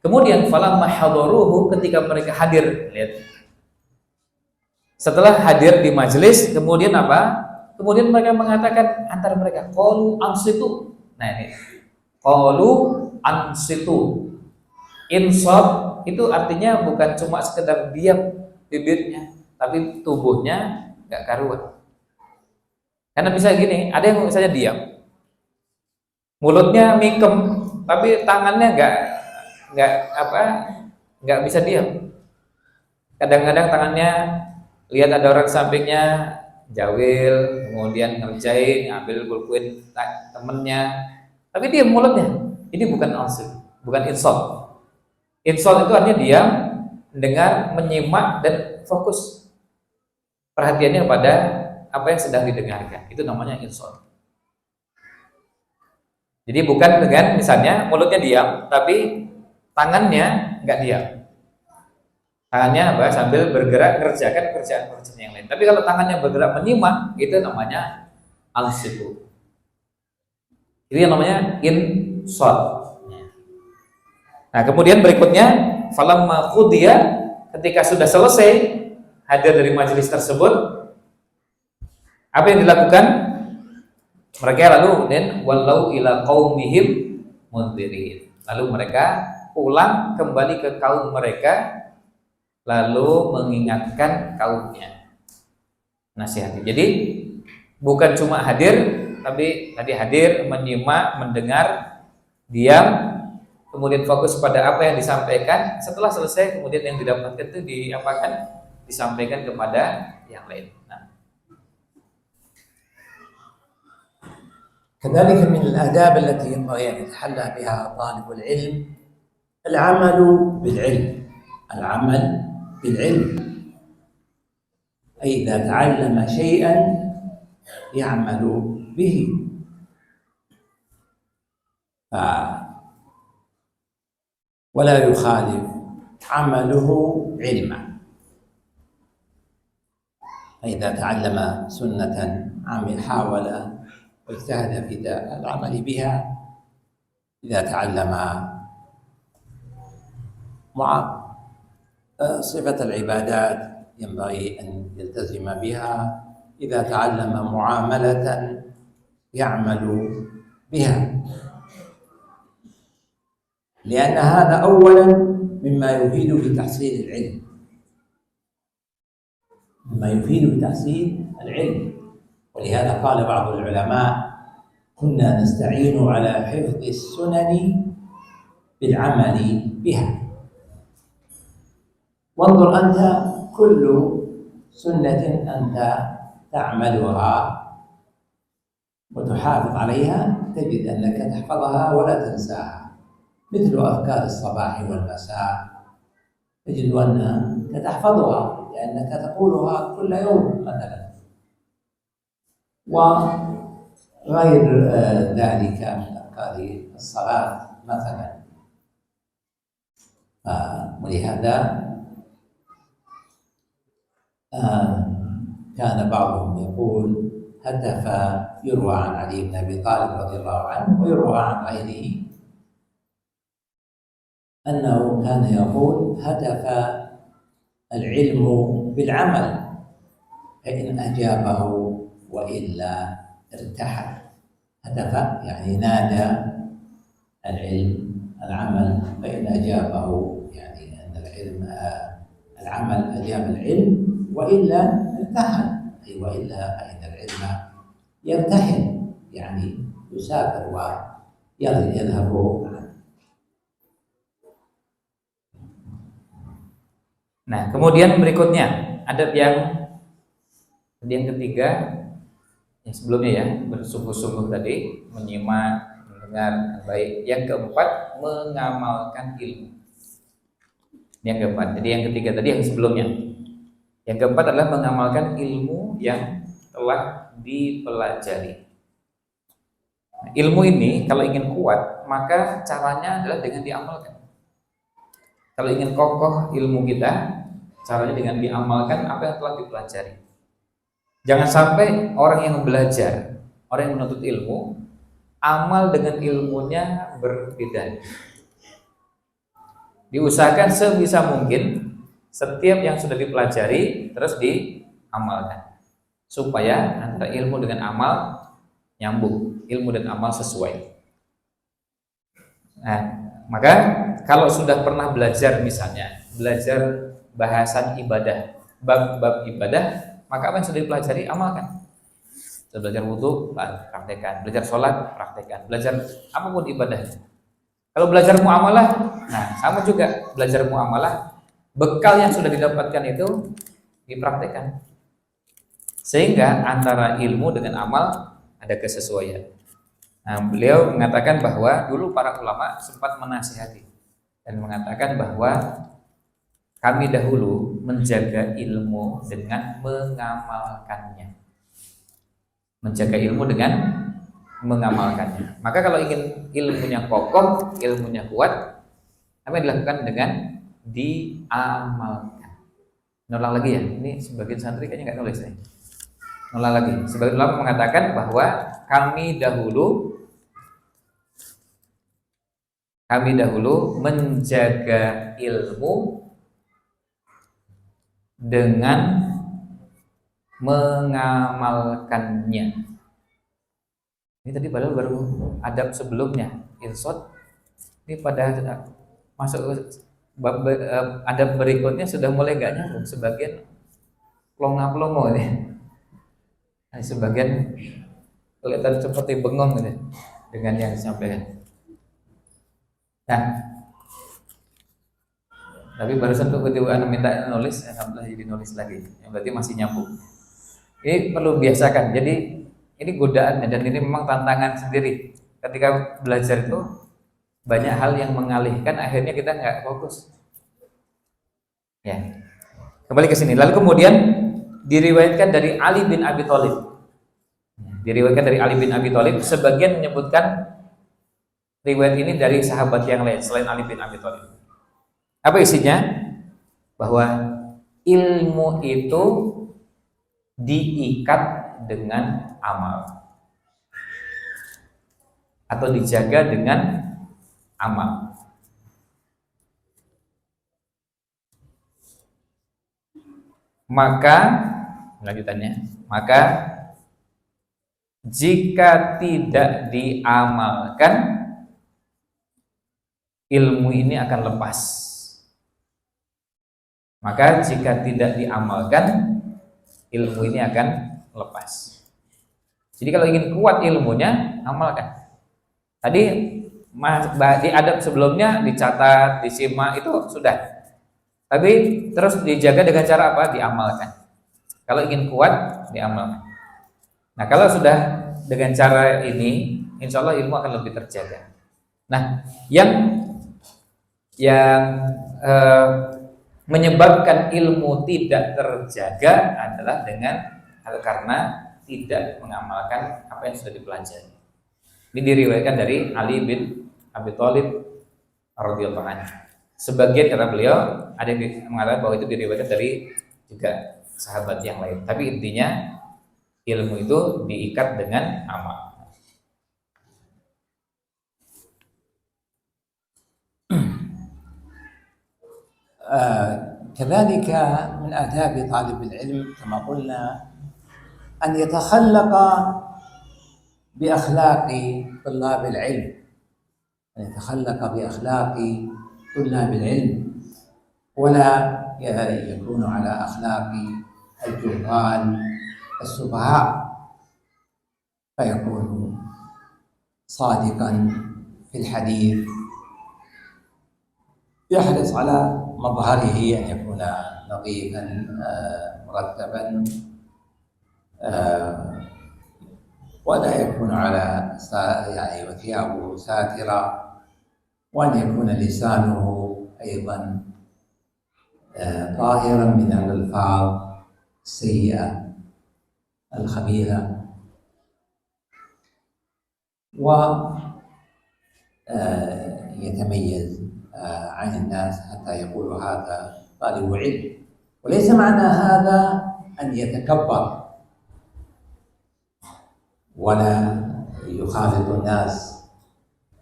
Kemudian falamma hadaruhu, ketika mereka hadir, lihat. Setelah hadir di majelis, kemudian apa? Kemudian mereka mengatakan antara mereka, qalu ansitu. Nah ini. Qalu ansitu. Insaf itu artinya bukan cuma sekedar diam bibirnya, tapi tubuhnya nggak karuan. Karena bisa gini, ada yang misalnya diam, mulutnya mingkem, tapi tangannya nggak bisa diam. Kadang-kadang tangannya lihat ada orang sampingnya jawil, kemudian ngerjain, ngambil pulpen temennya, tapi diam mulutnya. Ini bukan ansib, bukan insaf. Insaf itu artinya diam, mendengar, menyimak dan fokus perhatiannya pada apa yang sedang didengarkan. Itu namanya insaf. Jadi bukan dengan misalnya mulutnya diam, tapi tangannya nggak diam. Tangannya apa? Sambil bergerak kerjakan kerjaan-kerjaan yang lain. Tapi kalau tangannya bergerak menyimak, itu namanya al-sifu. Itu yang namanya insaf. Nah, kemudian berikutnya falamma qudiya, ketika sudah selesai hadir dari majelis tersebut, apa yang dilakukan? Mereka lalu wallau ila qaumihim mundzirin. Lalu mereka pulang kembali ke kaum mereka, lalu mengingatkan kaumnya, nasihati. Jadi bukan cuma hadir, tapi tadi hadir, menyimak, mendengar, diam, kemudian fokus pada apa yang disampaikan. Setelah selesai, kemudian yang didapatkan itu diapakan? Disampaikan kepada yang lain. Nah. كذلك من الآداب التي ينبغي أن يتحلى بها طالب العلم العمل بالعلم. العمل بالعلم، أي إذا تعلم شيئا يعمل به. ولا يخالف عمله علما. فإذا تعلم سنة حاول واجتهد في العمل بها. إذا تعلم صفة العبادات ينبغي أن يلتزم بها. إذا تعلم معاملة يعمل بها، لأن هذا أولا مما يفيد في تحصيل العلم، مما يفيد في تحصيل العلم. ولهذا قال بعض العلماء: كنا نستعين على حفظ السنن بالعمل بها. وانظر أنت كل سنة أنت تعملها وتحافظ عليها تجد أنك تحفظها ولا تنساها، مثل أذكار الصباح والمساء تجد أنك تحفظها لأنك تقولها كل يوم مثلا. وغير ذلك من أذكار الصلاة مثلا. ولهذا كان بعضهم يقول هتف، يروى عن علي بن أبي طالب رضي الله عنه ويروى عن غيره أنه كان يقول هتف العلم بالعمل، فإن أجابه وإلا ارتحل. هتف يعني نادى العلم العمل، فإن أجابه يعني أن العمل أجاب العلم وإلا ارتحل، أي وإلا فإن العلم يرتحل يعني يسافر ويذهب. Nah, kemudian berikutnya adab yang ketiga, yang sebelumnya ya, bersungguh-sungguh tadi, menyimak, mendengar baik. Yang keempat, mengamalkan ilmu. Yang keempat. Jadi yang ketiga tadi yang sebelumnya. Yang keempat adalah mengamalkan ilmu yang telah dipelajari. Nah, ilmu ini kalau ingin kuat, maka caranya adalah dengan diamalkan. Kalau ingin kokoh ilmu kita, caranya dengan diamalkan apa yang telah dipelajari. Jangan sampai orang yang belajar, orang yang menuntut ilmu, amal dengan ilmunya berbeda. Diusahakan sebisa mungkin setiap yang sudah dipelajari terus diamalkan, supaya antara ilmu dengan amal nyambung, ilmu dan amal sesuai. Nah, maka kalau sudah pernah belajar, misalnya belajar bahasan ibadah, bab-bab ibadah, maka apa yang sudah dipelajari amalkan. Sudah belajar wudhu, praktekkan. Belajar sholat, praktekkan. Belajar apapun ibadah. Kalau belajar muamalah, nah sama juga belajar muamalah, bekal yang sudah didapatkan itu dipraktekkan, sehingga antara ilmu dengan amal ada kesesuaian. Nah, beliau mengatakan bahwa dulu para ulama sempat menasihati dan mengatakan bahwa kami dahulu menjaga ilmu dengan mengamalkannya. Menjaga ilmu dengan mengamalkannya. Maka kalau ingin ilmunya kokoh, ilmunya kuat, apa yang dilakukan dengan diamalkan. Nulang lagi ya, ini sebagian santri kayaknya nggak nulis ya. Nulang lagi. Sebagian ulama mengatakan bahwa kami dahulu menjaga ilmu dengan mengamalkannya. Ini tadi padahal baru adab sebelumnya, insot. Ini pada masuk adab berikutnya sudah mulai gak nyambung, sebagian plonga-plongo ini. Sebagian kelihatan seperti bengong gitu dengan yang disampaikan. Nah, tapi barusan tuh ketika minta nulis, alhamdulillah jadi nulis lagi. Yang berarti masih nyambung. Ini perlu biasakan. Jadi ini godaannya dan ini memang tantangan sendiri. Ketika belajar itu banyak hal yang mengalihkan, akhirnya kita nggak fokus. Ya. Kembali ke sini. Lalu kemudian diriwayatkan dari Ali bin Abi Thalib. Diriwayatkan dari Ali bin Abi Thalib, sebagian menyebutkan riwayat ini dari sahabat yang lain selain Ali bin Abi Thalib. Apa isinya? Bahwa ilmu itu diikat dengan amal atau dijaga dengan amal. Maka lanjutannya, maka jika tidak diamalkan, ilmu ini akan lepas. Maka jika tidak diamalkan, ilmu ini akan lepas. Jadi kalau ingin kuat ilmunya, amalkan. Tadi di adab sebelumnya dicatat, disimak, itu sudah. Tapi terus dijaga dengan cara apa? Diamalkan. Kalau ingin kuat, diamalkan. Nah, kalau sudah dengan cara ini, insya Allah ilmu akan lebih terjaga. Nah, yang menyebabkan ilmu tidak terjaga adalah karena tidak mengamalkan apa yang sudah dipelajari. Ini diriwayatkan dari Ali bin Abi Thalib radhiyallahu anhu. Sebagian kata beliau ada yang mengatakan bahwa itu diriwayatkan dari juga sahabat yang lain. Tapi intinya ilmu itu diikat dengan amal. كذلك من آداب طالب العلم كما قلنا أن يتخلق بأخلاق طلاب العلم، أن يتخلق بأخلاق طلاب العلم ولا يكون على أخلاق الجهال السفهاء، فيكون صادقا في الحديث، يحرص على مظهره أن يكون نظيفا مرتبا، ولا يكون على يعني وثيابه ساترة، وأن يكون لسانه أيضا طاهرا من الألفاظ السيئة الخبيثة، ويتميز عن الناس حتى يقولوا هذا طالب علم، وليس معنى هذا أن يتكبر ولا يخالط الناس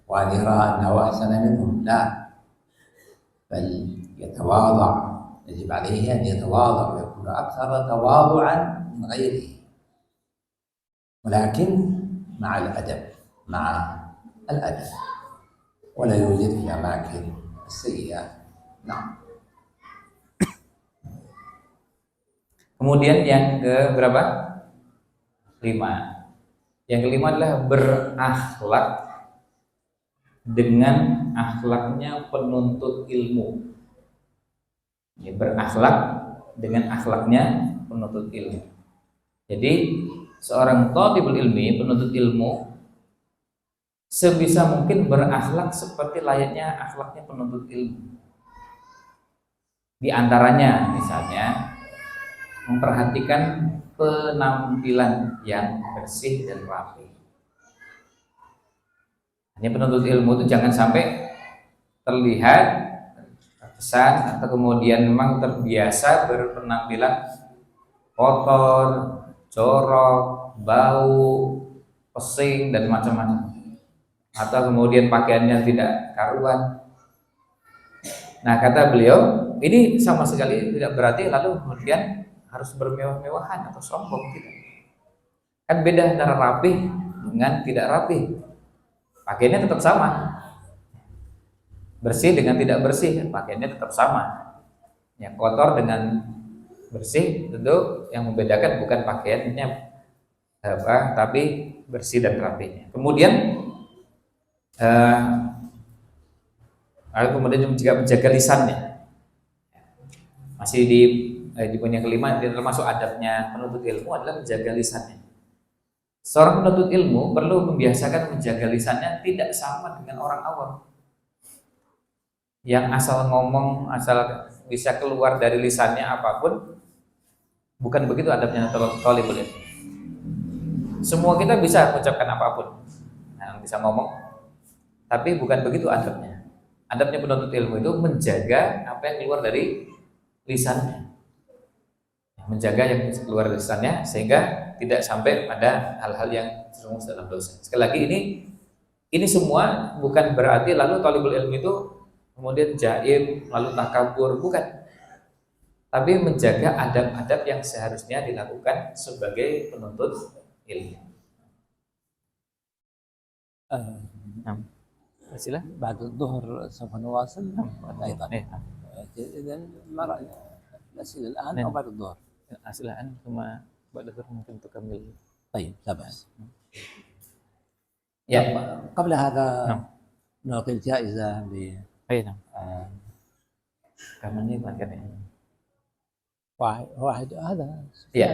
وأن يرى أنه أحسن منهم، لا، بل يتواضع، يجب عليه أن يتواضع ويكون أكثر تواضعا من غيره، ولكن مع الأدب، مع الأدب، ولا يوجد في الأماكن السيئة. نعم. Kemudian yang ke berapa? 5. Yang kelima adalah berakhlak dengan akhlaknya penuntut ilmu. Ya, berakhlak dengan akhlaknya penuntut ilmu. Jadi seorang thalibul ilmi, penuntut ilmu, sebisa mungkin berakhlak seperti layaknya akhlaknya penuntut ilmu. Di antaranya misalnya memperhatikan penampilan yang bersih dan rapi. Hanya penuntut ilmu itu jangan sampai terlihat terkesan atau kemudian memang terbiasa berpenampilan kotor, jorok, bau, pesing dan macam-macam. Atau kemudian pakaiannya tidak karuan. Nah, kata beliau, ini sama sekali tidak berarti lalu kemudian harus bermewah-mewahan atau sombong, tidak. Kan beda antara rapih dengan tidak rapih. Pakaiannya tetap sama. Bersih dengan tidak bersih, pakaiannya tetap sama. Yang kotor dengan bersih tentu yang membedakan bukan pakaiannya tapi bersih dan rapihnya. Kemudian juga menjaga lisannya. Masih di poin yang kelima, termasuk adabnya penuntut ilmu adalah menjaga lisannya. Seorang penuntut ilmu perlu membiasakan menjaga lisannya tidak sama dengan orang awam yang asal ngomong, asal bisa keluar dari lisannya apapun. Bukan begitu adabnya thalibul ilmi. Semua kita bisa mengucapkan apapun, bisa ngomong, tapi bukan begitu adabnya. Adabnya penuntut ilmu itu menjaga apa yang keluar dari lisannya, menjaga yang keluar dari lisannya sehingga tidak sampai pada hal-hal yang terjerumus dalam dosa. Sekali lagi ini semua bukan berarti lalu thalibul ilmu itu kemudian jaim lalu takabur, bukan. Tapi menjaga adab-adab yang seharusnya dilakukan sebagai penuntut ilmu. Sila. بعد الظهر سوف نواصل أيضا. إذا الأسئلة الآن أو بعد الظهر؟ الأسئلة الآن ثم بعد الظهر ممكن تكمل. طيب لا بأس. Ya. قبل هذا نعطي الجائزة ل نعم. كمان ini kan ya. واحد هذا. Ya.